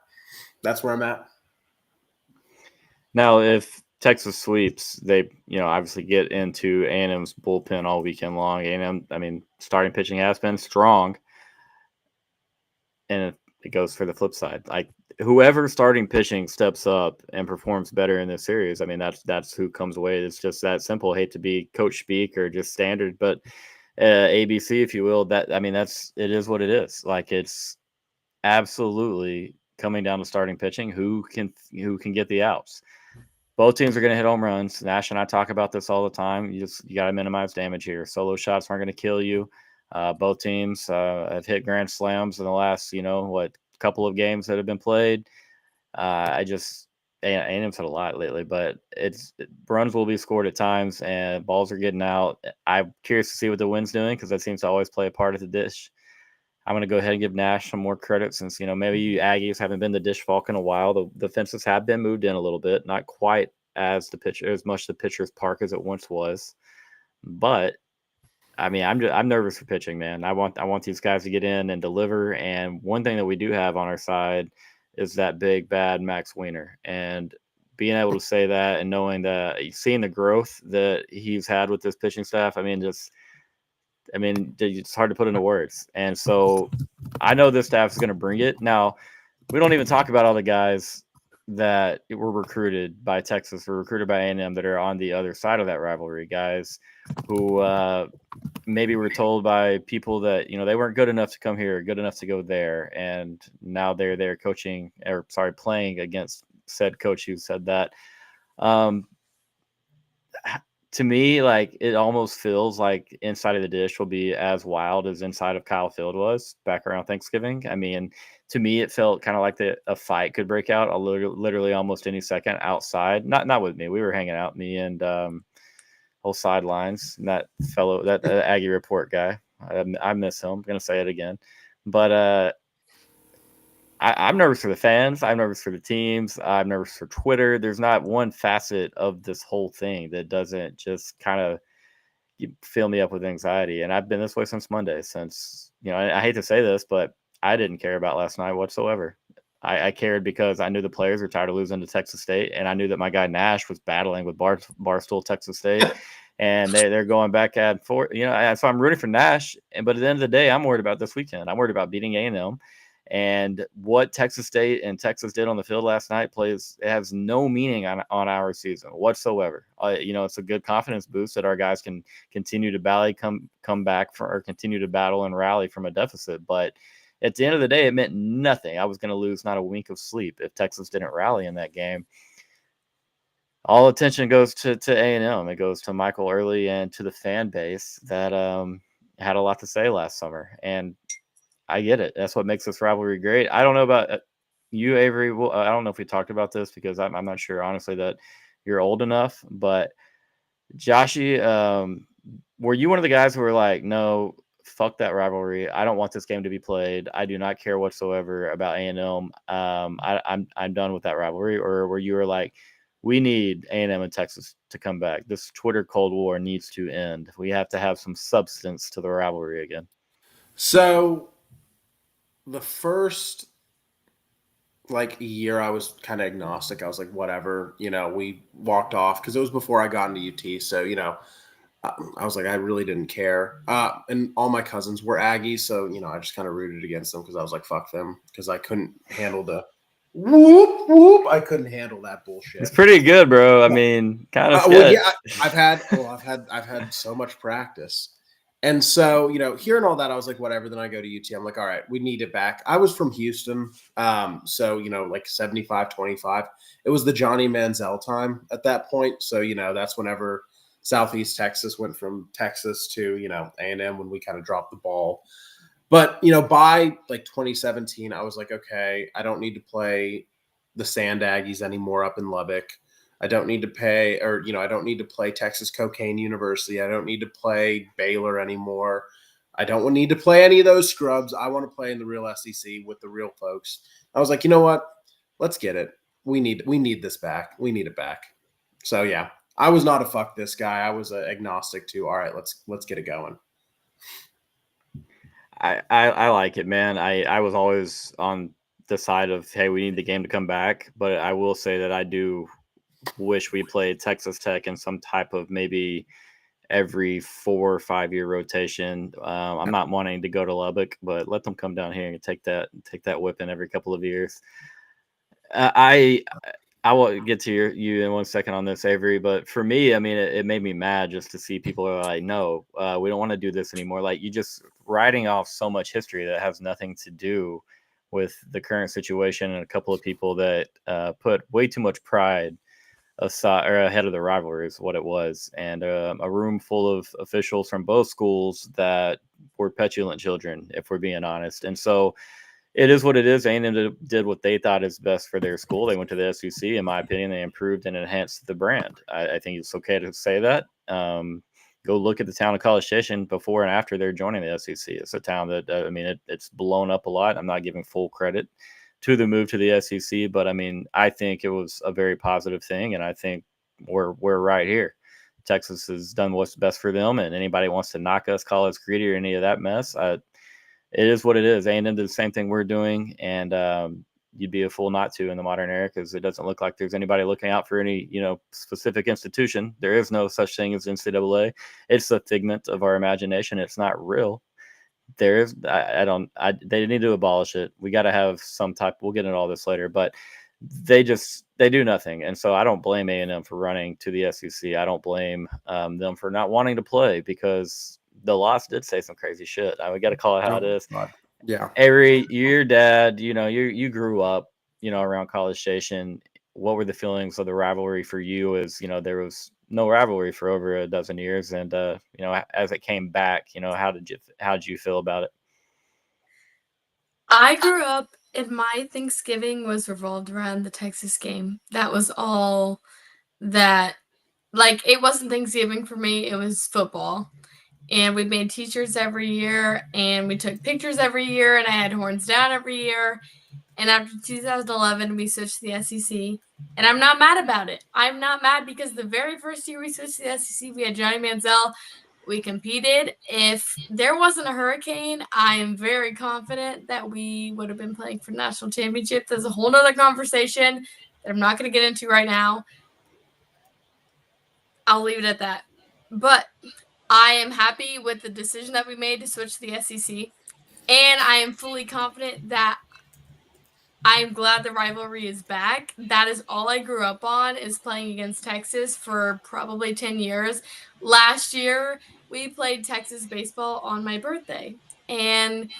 That's where I'm at. Now, if Texas sweeps, they, obviously get into A&M's bullpen all weekend long. A&M, starting pitching has been strong. And it goes for the flip side. Like, whoever starting pitching steps up and performs better in this series, that's who comes away. It's just that simple. I hate to be coach speak or just standard, but ABC, if you will, it is what it is. Like, it's absolutely coming down to starting pitching. Who can get the outs? Both teams are going to hit home runs. Nash and I talk about this all the time. You got to minimize damage here. Solo shots aren't going to kill you. Both teams have hit grand slams in the last, couple of games that have been played. A&M's had a lot lately, but runs will be scored at times and balls are getting out. I'm curious to see what the wind's doing, because that seems to always play a part of the dish. I'm going to go ahead and give Nash some more credit, since, maybe you Aggies haven't been the dish falk in a while. The fences have been moved in a little bit, not quite as much the pitcher's park as it once was. But I'm nervous for pitching, man. I want these guys to get in and deliver. And one thing that we do have on our side is that big bad Max Wiener. And being able to say that and knowing that, seeing the growth that he's had with this pitching staff, it's hard to put into words. And so I know this staff is going to bring it. Now, we don't even talk about all the guys that were recruited by Texas or recruited by A&M that are on the other side of that rivalry, guys who maybe were told by people that, they weren't good enough to come here, good enough to go there. And now they're there playing against said coach who said that. To me, like, it almost feels like Inside of the Dish will be as wild as Inside of Kyle Field was back around Thanksgiving. I mean, to me, it felt kind of like a fight could break out literally almost any second outside. Not with me. We were hanging out, me and whole sidelines. And that fellow, that Aggie Report guy, I miss him. I'm going to say it again. But I'm nervous for the fans. I'm nervous for the teams. I'm nervous for Twitter. There's not one facet of this whole thing that doesn't just kind of fill me up with anxiety. And I've been this way since Monday, I hate to say this, but I didn't care about last night whatsoever. I cared because I knew the players were tired of losing to Texas State, and I knew that my guy Nash was battling with Barstool Texas State, and they're going back and forth. So I'm rooting for Nash, but at the end of the day, I'm worried about this weekend. I'm worried about beating A&M. And what Texas State and Texas did on the field last night it has no meaning on our season whatsoever. It's a good confidence boost that our guys can continue to come back or continue to battle and rally from a deficit. But at the end of the day, it meant nothing. I was going to lose not a wink of sleep if Texas didn't rally in that game. All attention goes to A&M. It goes to Michael Early and to the fan base that had a lot to say last summer. And I get it. That's what makes this rivalry great. I don't know about you, Avery. Well, I don't know if we talked about this because I'm not sure, honestly, that you're old enough. But Joshy, were you one of the guys who were like, no, fuck that rivalry. I don't want this game to be played. I do not care whatsoever about A&M. I'm done with that rivalry. Or were you like, we need A&M and Texas to come back. This Twitter Cold War needs to end. We have to have some substance to the rivalry again. So the first year I was kind of agnostic. I was like, whatever, we walked off because it was before I got into UT. So, I was like, I really didn't care. And all my cousins were Aggies. So, I just kind of rooted against them because I was like, fuck them, because I couldn't handle the whoop, whoop. I couldn't handle that bullshit. It's pretty good, bro. I mean, kind of. Well, yeah, I've had so much practice. And so, hearing all that, I was like, whatever. Then I go to UT. I'm like, all right, we need it back. I was from Houston. So, 75-25. It was the Johnny Manziel time at that point. So, that's whenever Southeast Texas went from Texas to, A&M when we kind of dropped the ball. But, by 2017, I was like, okay, I don't need to play the Sand Aggies anymore up in Lubbock. I don't need to I don't need to play Texas Cocaine University. I don't need to play Baylor anymore. I don't need to play any of those scrubs. I want to play in the real SEC with the real folks. I was like, you know what? Let's get it. We need this back. We need it back. So yeah, I was not a fuck this guy. I was agnostic to, all right, let's get it going. I like it, man. I was always on the side of, hey, we need the game to come back. But I will say that I do wish we played Texas Tech in some type of maybe every 4 or 5 year rotation. I'm not wanting to go to Lubbock, but let them come down here and take that whipping every couple of years. I will get to you in 1 second on this, Avery. But for me, I mean, it made me mad just to see people are like, no, we don't want to do this anymore. Like, you just writing off so much history that has nothing to do with the current situation, and a couple of people that put way too much pride aside or ahead of the rivalry is what it was, and a room full of officials from both schools that were petulant children, if we're being honest. And so it is what it is. A&M did what they thought is best for their school. They went to the SEC. In my opinion, they improved and enhanced the brand. I think it's okay to say that. Go look at the town of College Station before and after they're joining the SEC. It's a town that, it's blown up a lot. I'm not giving full credit to the move to the SEC, but I think it was a very positive thing, and I think we're right here. Texas has done what's best for them, and anybody wants to knock us, call us greedy or any of that mess, it is what it is. A&M did the same thing we're doing, and you'd be a fool not to in the modern era, because it doesn't look like there's anybody looking out for any, specific institution. There is no such thing as NCAA. It's a figment of our imagination. It's not real. There is, they need to abolish it. We got to have some type, we'll get into all this later, but they do nothing. And so I don't blame A&M for running to the SEC. I don't blame them for not wanting to play, because the loss did say some crazy shit. We got to call it how it is. Yeah. Avery, your dad, you grew up, around College Station. What were the feelings of the rivalry for you? As there was no rivalry for over a dozen years, and as it came back, how did you feel about it? I grew up and my Thanksgiving was revolved around the Texas game. That was all that, like, it wasn't Thanksgiving for me, it was football. And we made t-shirts every year, and we took pictures every year, and I had horns down every year. And after 2011, we switched to the SEC, and I'm not mad about it. I'm not mad, because the very first year we switched to the SEC, we had Johnny Manziel. We competed. If there wasn't a hurricane, I am very confident that we would have been playing for the national championship. There's a whole nother conversation that I'm not going to get into right now. I'll leave it at that. But I am happy with the decision that we made to switch to the SEC, and I am fully confident that I'm glad the rivalry is back. That is all I grew up on, is playing against Texas for probably 10 years. Last year, we played Texas baseball on my birthday, and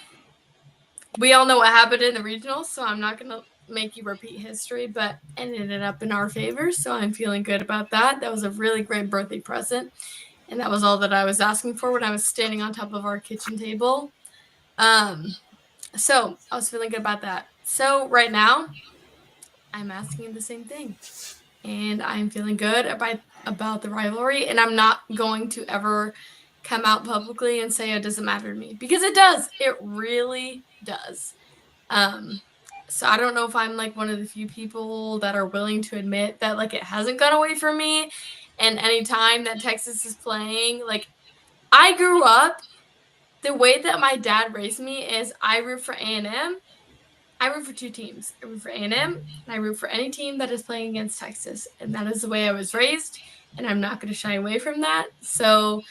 we all know what happened in the regionals, so I'm not going to make you repeat history, but it ended up in our favor, so I'm feeling good about that. That was a really great birthday present, and that was all that I was asking for when I was standing on top of our kitchen table. So I was feeling good about that. So right now, I'm asking the same thing, and I'm feeling good about the rivalry, and I'm not going to ever come out publicly and say it doesn't matter to me, because it does. It really does. So I don't know if I'm like one of the few people that are willing to admit that, like, it hasn't gone away from me. And any time that Texas is playing, like, I grew up, the way that my dad raised me is I root for A&M. I root for two teams. I root for A&M, and I root for any team that is playing against Texas. And that is the way I was raised, and I'm not going to shy away from that. So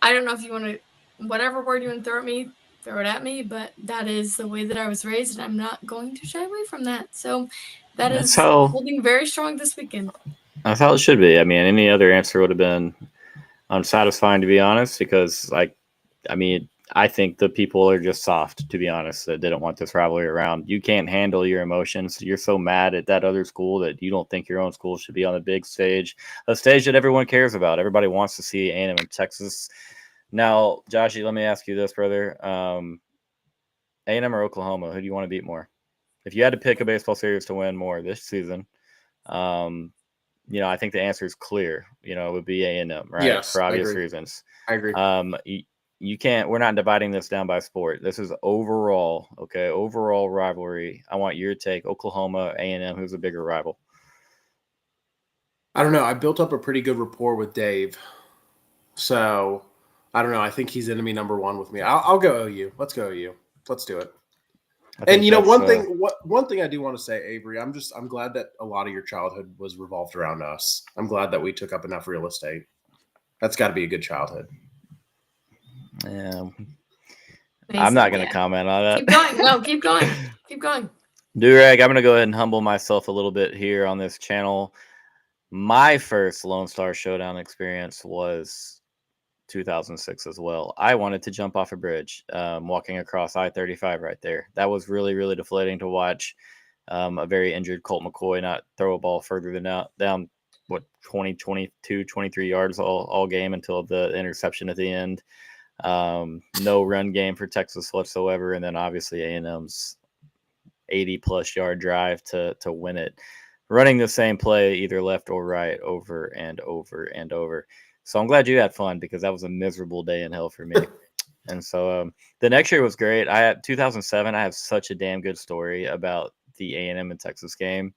I don't know if you want to, whatever word you want to throw it at me, but that is the way that I was raised, and I'm not going to shy away from that. So that's holding very strong this weekend. That's how it should be. I mean, any other answer would have been unsatisfying, to be honest, because, I think the people are just soft, to be honest, that didn't want this rivalry around. You can't handle your emotions. You're so mad at that other school that you don't think your own school should be on the big stage, a stage that everyone cares about. Everybody wants to see A&M in Texas. Now, Joshy, let me ask you this, brother. A&M or Oklahoma, who do you want to beat more? If you had to pick a baseball series to win more this season, I think the answer is clear. It would be A&M, right? Yes, for obvious reasons. I agree. You can't. We're not dividing this down by sport. This is overall, okay? Overall rivalry. I want your take. Oklahoma, A&M. Who's a bigger rival? I don't know. I built up a pretty good rapport with Dave, so I don't know. I think he's enemy number one with me. I'll go OU. Let's go OU. Let's do it. And one thing I do want to say, Avery, I'm glad that a lot of your childhood was revolved around us. I'm glad that we took up enough real estate. That's got to be a good childhood. Yeah, I'm not going to comment on that. Keep going. No, keep going. Keep going. Durag, I'm going to go ahead and humble myself a little bit here on this channel. My first Lone Star Showdown experience was 2006 as well. I wanted to jump off a bridge, walking across I-35 right there. That was really, really deflating to watch. A very injured Colt McCoy not throw a ball further than down 20, 22, 23 yards all game until the interception at the end. No run game for Texas whatsoever, and then obviously A&M's 80-plus yard drive to win it, running the same play either left or right over and over and over. So I'm glad you had fun, because that was a miserable day in hell for me. And so the next year was great. 2007. I have such a damn good story about the A&M and Texas game.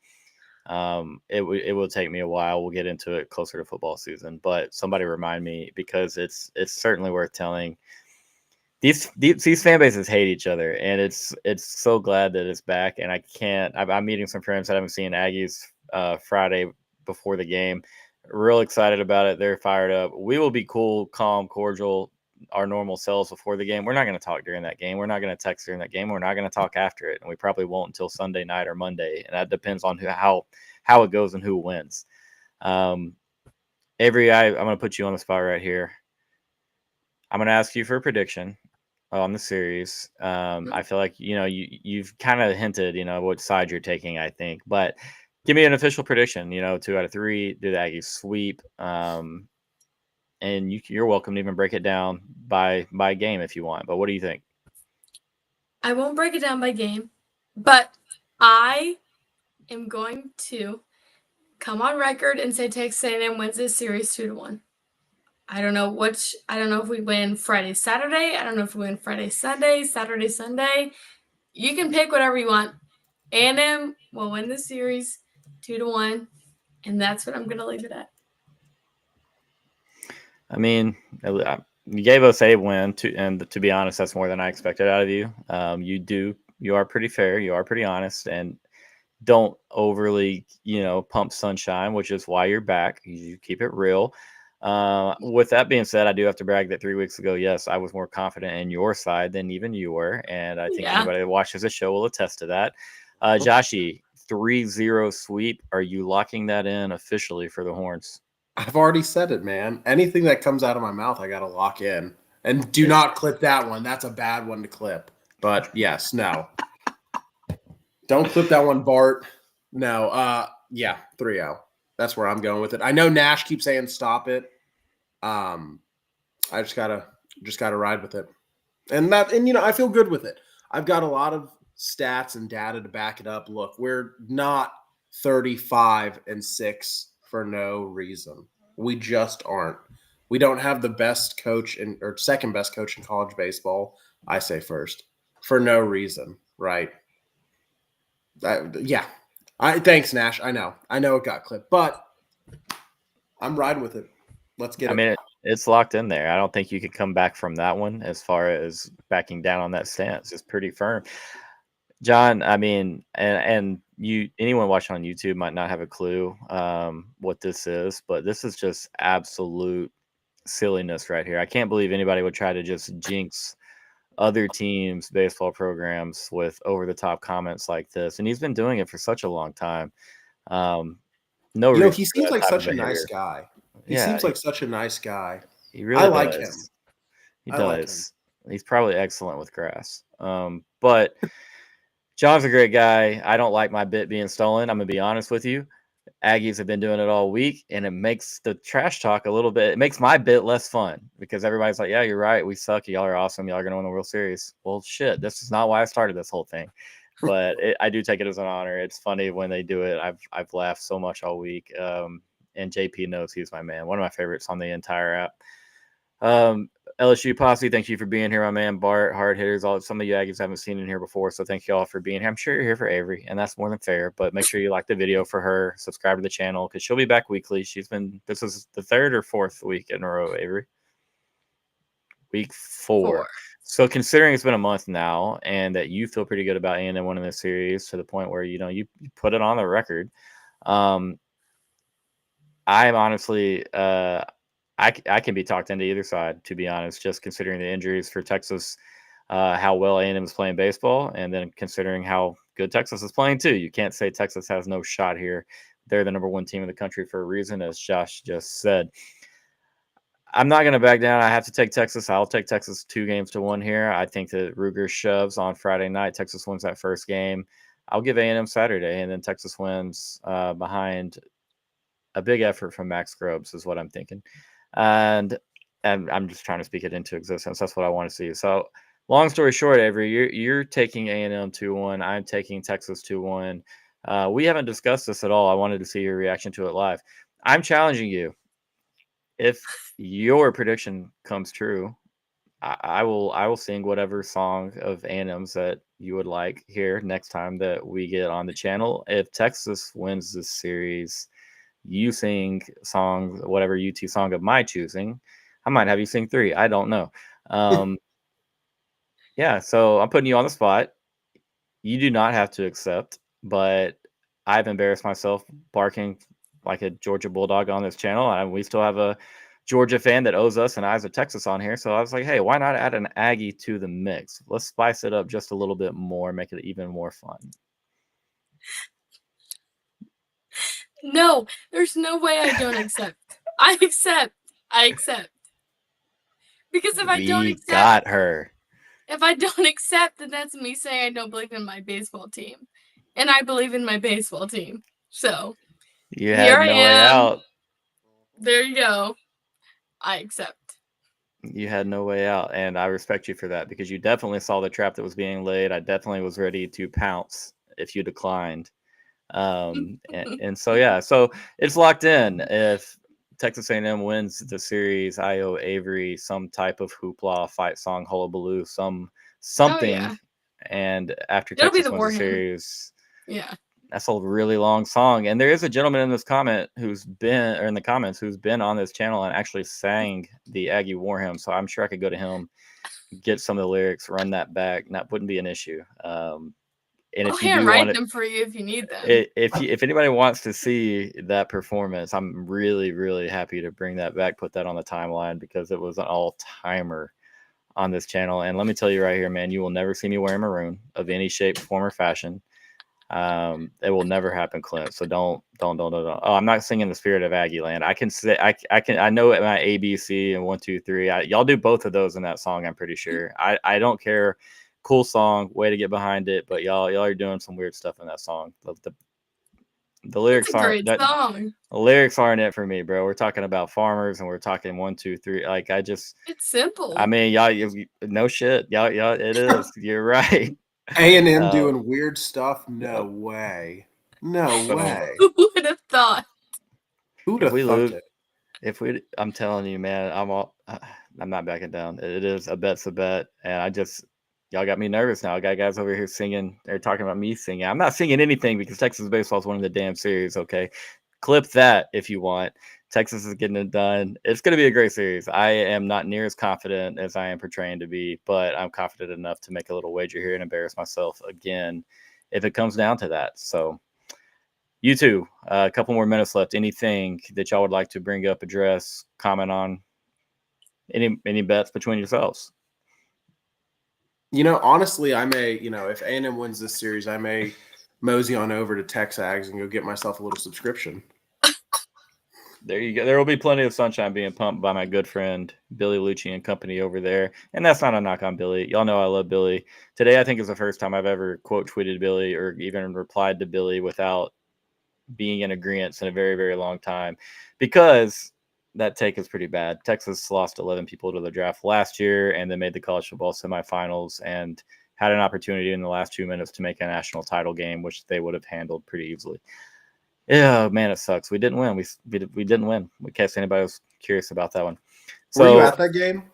It will take me a while. We'll get into it closer to football season, but somebody remind me, because it's certainly worth telling. these fan bases hate each other, and it's so glad that it's back. And I'm meeting some friends that I haven't seen Aggies Friday before the game. Real excited about it. They're fired up. We will be cool, calm, cordial, our normal selves before the game. We're not going to talk during that game. We're not going to text during that game. We're not going to talk after it, and we probably won't until Sunday night or Monday. And that depends on how it goes and who wins. Avery, I'm going to put you on the spot right here. I'm going to ask you for a prediction on the series. I feel like you've kind of hinted what side you're taking, I think, but give me an official prediction. 2 out of 3. Do the Aggies sweep? And you're welcome to even break it down by game if you want. But what do you think? I won't break it down by game, but I am going to come on record and say Texas A&M wins this series 2-1. I don't know if we win Friday, Saturday. I don't know if we win Friday, Sunday, Saturday, Sunday. You can pick whatever you want. A&M will win the series 2-1, and that's what I'm going to leave it at. I mean, you gave us a win, and to be honest, that's more than I expected out of you. You are pretty fair. You are pretty honest, and don't overly, pump sunshine, which is why you're back. You keep it real. With that being said, I do have to brag that 3 weeks ago, yes, I was more confident in your side than even you were. And I think anybody that watches the show will attest to that. Joshy, 3-0 sweep. Are you locking that in officially for the Horns? I've already said it, man. Anything that comes out of my mouth, I got to lock in. And do not clip that one. That's a bad one to clip. But yes, no. Don't clip that one, Bart. No. Yeah, 3-0. That's where I'm going with it. I know Nash keeps saying stop it. I just gotta ride with it. And I feel good with it. I've got a lot of stats and data to back it up. Look, we're not 35-6 for no reason. We just aren't. We don't have the best coach or second best coach in college baseball. I say first for no reason, right? Yeah. Thanks, Nash. I know it got clipped, but I'm riding with it. Let's get it. I mean, it's locked in there. I don't think you could come back from that one as far as backing down on that stance. It's pretty firm. John, I mean, and anyone watching on YouTube might not have a clue what this is, but this is just absolute silliness right here. I can't believe anybody would try to just jinx other teams' baseball programs with over-the-top comments like this. And he's been doing it for such a long time. He seems like such a nice guy. He seems like such a nice guy. He really like does. him. He does. He's probably excellent with grass. But John's a great guy. I don't like my bit being stolen. I'm going to be honest with you. Aggies have been doing it all week, and it makes the trash talk a little bit. It makes my bit less fun because everybody's like, yeah, you're right. We suck. Y'all are awesome. Y'all are going to win the World Series. Well, shit, this is not why I started this whole thing. But I do take it as an honor. It's funny when they do it. I've laughed so much all week. And JP knows he's my man. One of my favorites on the entire app. LSU Posse, thank you for being here, my man. Bart, hard hitters, some of you Aggies haven't seen in here before, so thank you all for being here. I'm sure you're here for Avery, and that's more than fair. But make sure you like the video for her, subscribe to the channel because she'll be back weekly. This is the 3rd or 4th week in a row, Avery. Week 4. So considering it's been a month now, and that you feel pretty good about A&M winning this series to the point where you put it on the record, I'm honestly. I can be talked into either side, to be honest, just considering the injuries for Texas, how well A&M is playing baseball, and then considering how good Texas is playing too. You can't say Texas has no shot here. They're the number 1 team in the country for a reason, as Josh just said. I'm not going to back down. I have to take Texas. I'll take Texas 2-1 here. I think that Ruger shoves on Friday night. Texas wins that first game. I'll give A&M Saturday, and then Texas wins behind a big effort from Max Grubbs is what I'm thinking. And I'm just trying to speak it into existence. That's what I want to see. So long story short, Avery, you're taking A&M 2-1. I'm taking Texas 2-1. We haven't discussed this at all. I wanted to see your reaction to it live. I'm challenging you. If your prediction comes true, I will sing whatever song of A&M's that you would like here next time that we get on the channel. If Texas wins this series, you sing whatever UT song of my choosing. I might have you sing 3. I don't know. Yeah, so I'm putting you on the spot. You do not have to accept, but I've embarrassed myself barking like a Georgia Bulldog on this channel, and we still have a Georgia fan that owes us and Eyes of Texas on here. So I was like, hey, why not add an Aggie to the mix? Let's spice it up just a little bit more, make it even more fun. No, there's no way I don't accept. I accept. I accept. Because if I don't We accept, got her. if I don't accept, then that's me saying I don't believe in my baseball team. And I believe in my baseball team. So You here had I no way am. out. There you go. I accept. You had no way out, and I respect you for that because you definitely saw the trap that was being laid. I definitely was ready to pounce if you declined. And so yeah, so it's locked in. If Texas A&M wins the series, I owe Avery some type of hoopla, fight song, hullabaloo, something. yeah. And after It'll be Texas the wins war the hymn. series, Yeah. that's a really long song. And there is a gentleman in this comment who's been, or in the comments, who's been on this channel and actually sang the Aggie War Hymn. So I'm sure I could go to him, get some of the lyrics, run that back. That wouldn't be an issue. And I'll if you do handwrite want them for you if you need them. if anybody wants to see that performance, I'm really, really happy to bring that back, put that on the timeline because it was an all-timer on this channel. And let me tell you right here, man, you will never see me wearing maroon of any shape, form, or fashion. It will never happen, Clint. So don't. Oh, I'm not singing the spirit of Aggie Land. I can say I know it my ABC and 1, 2, 3. Y'all do both of those in that song. I'm pretty sure. I don't care. Cool song, way to get behind it. But y'all are doing some weird stuff in that song. The lyrics It's a aren't great song. The lyrics aren't it for me, bro. We're talking about farmers and we're talking 1, 2, 3. Like It's simple. I mean, y'all, no shit, y'all. It is. You're right. A&M doing weird stuff? No way. No So- way. Who would have thought? Who'd If have we thought lose, it? I'm telling you, man, I'm not backing down. It is a bet's a bet, and y'all got me nervous now. I got guys over here singing. They're talking about me singing. I'm not singing anything because Texas baseball is winning the damn series. Okay, clip that if you want. Texas is getting it done. It's going to be a great series. I am not near as confident as I am portraying to be, but I'm confident enough to make a little wager here and embarrass myself again if it comes down to that. So. You two, a couple more minutes left. Anything that y'all would like to bring up, address, comment on? Any bets between yourselves? Honestly, I may, if A&M wins this series, I may mosey on over to Texags and go get myself a little subscription. There you go. There will be plenty of sunshine being pumped by my good friend Billy Lucci and company over there. And that's not a knock on Billy. Y'all know I love Billy. Today, I think is the first time I've ever quote tweeted Billy or even replied to Billy without being in agreement in a very, very long time, because that take is pretty bad. Texas lost 11 people to the draft last year and then made the college football semifinals and had an opportunity in the last 2 minutes to make a national title game, which they would have handled pretty easily. Yeah, man, it sucks. We didn't win. We didn't win. In case anybody was curious about that one. So, were you at that game?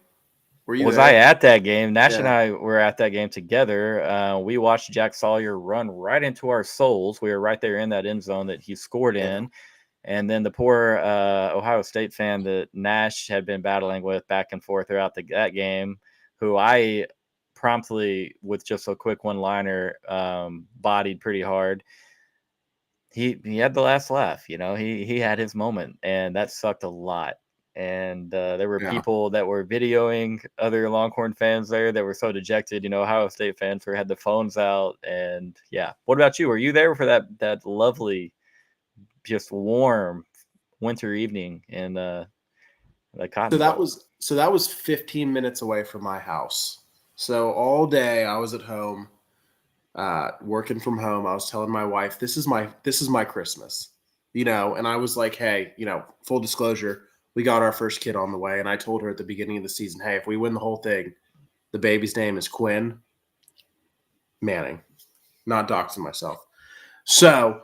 Was I at that game? Nash and I were at that game together. We watched Jack Sawyer run right into our souls. We were right there in that end zone that he scored in. And then the poor Ohio State fan that Nash had been battling with back and forth throughout that game, who I promptly, with just a quick one-liner, bodied pretty hard. He had the last laugh. He had his moment, and that sucked a lot. And there were people that were videoing other Longhorn fans there that were so dejected. Ohio State fans who had the phones out. And yeah, what about you? Were you there for that lovely, just warm winter evening in the Cotton Bowl? So that was 15 minutes away from my house. So all day I was at home, working from home. I was telling my wife, this is my Christmas, and I was like, hey, full disclosure, we got our first kid on the way. And I told her at the beginning of the season, hey, if we win the whole thing, the baby's name is Quinn Manning, not doxing myself. So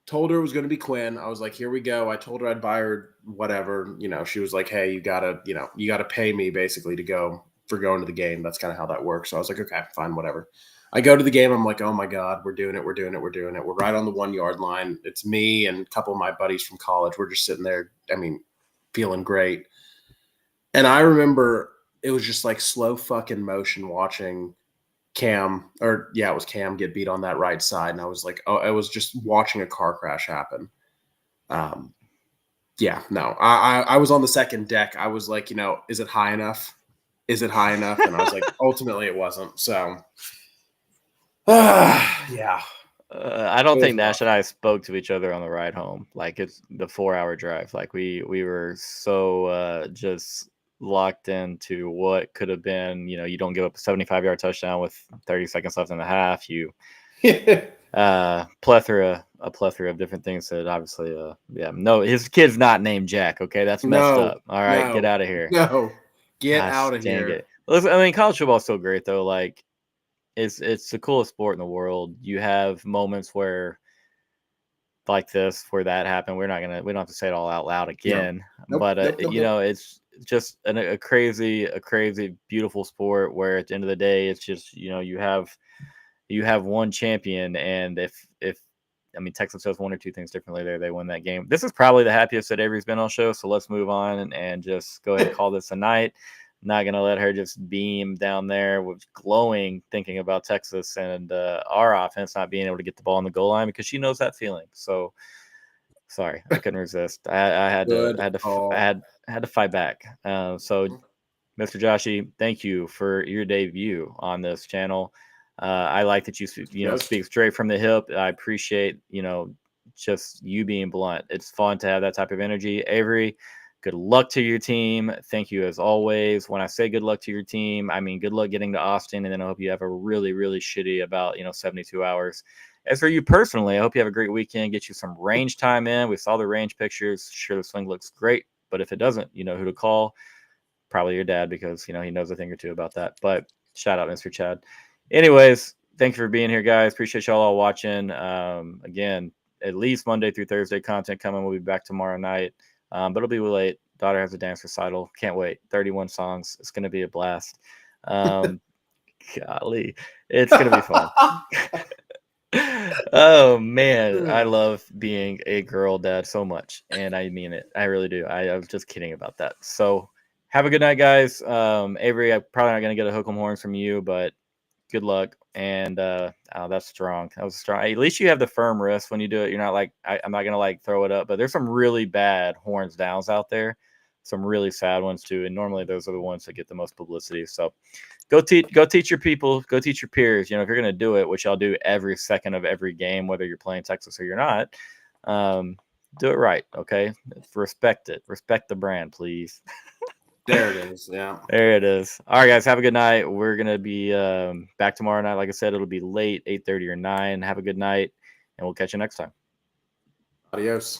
told her it was going to be Quinn. I was like, here we go. I told her I'd buy her whatever. She was like, hey, you gotta pay me basically to go for going to the game. That's kind of how that works. So I was like, okay, fine, whatever. I go to the game. I'm like, oh my God, we're doing it. We're right on the 1 yard line. It's me and a couple of my buddies from college. We're just sitting there, feeling great. And I remember it was just like slow fucking motion watching Cam, or yeah, it was Cam get beat on that right side. And I was like, oh, I was just watching a car crash happen. Yeah, no, I was on the second deck. I was like, is it high enough? Is it high enough? And I was like, ultimately it wasn't. So, yeah. I don't It think was Nash rough. and I spoke to each other on the ride home. Like it's the 4 hour drive. Like we were so just locked into what could have been. You don't give up a 75-yard touchdown with 30 seconds left in the half. You a plethora of different things that obviously yeah, no, his kid's not named Jack. Okay, that's messed No, up. All right, get out of here. no. Get Gosh out of dang here. it. Listen, I mean, college football's so great though. Like it's the coolest sport in the world. You have moments where like this where that happened. We don't have to say it all out loud again. Nope, But nope, nope, nope. it's just a crazy beautiful sport where at the end of the day it's just you have one champion, and if I mean Texas does one or two things differently there, they win that game. This is probably the happiest that Avery's been on show, so let's move on and just go ahead and call this a night. Not gonna let her just beam down there with glowing thinking about Texas and our offense not being able to get the ball on the goal line because she knows that feeling. So sorry, I couldn't resist. I had to Good call. I had to fight back. So Mr. Joshi, thank you for your debut on this channel. I like that you Yes. speak straight from the hip. I appreciate just you being blunt. It's fun to have that type of energy. Avery, good luck to your team. Thank you as always. When I say good luck to your team, I mean good luck getting to Austin, and then I hope you have a really really shitty about 72 hours. As for you personally, I hope you have a great weekend. Get you some range time in. We saw the range pictures. Sure, the swing looks great, but if it doesn't, you know who to call. Probably your dad because he knows a thing or two about that. But shout out, Mr. Chad. Anyways, thank you for being here, guys. Appreciate y'all all watching. Again, at least Monday through Thursday content coming. We'll be back tomorrow night, but it'll be late. Daughter has a dance recital. Can't wait. 31 songs. It's gonna be a blast. Golly, it's gonna be fun. Oh man, I love being a girl dad so much, and I mean it. I really do. I was just kidding about that. So have a good night, guys. Avery, I'm probably not gonna get a hook 'em horns from you, but good luck. And oh, that's strong. That was strong. At least you have the firm wrist when you do it. You're not like I'm not gonna like throw it up, but there's some really bad horns downs out there, some really sad ones too. And normally those are the ones that get the most publicity. So go teach your people, go teach your peers. If you're gonna do it, which I'll do every second of every game, whether you're playing Texas or you're not, do it right. Okay, respect it. Respect the brand, please. There it is. Yeah. There it is. All right, guys. Have a good night. We're gonna be back tomorrow night. Like I said, it'll be late, 8:30 or 9. Have a good night, and we'll catch you next time. Adios.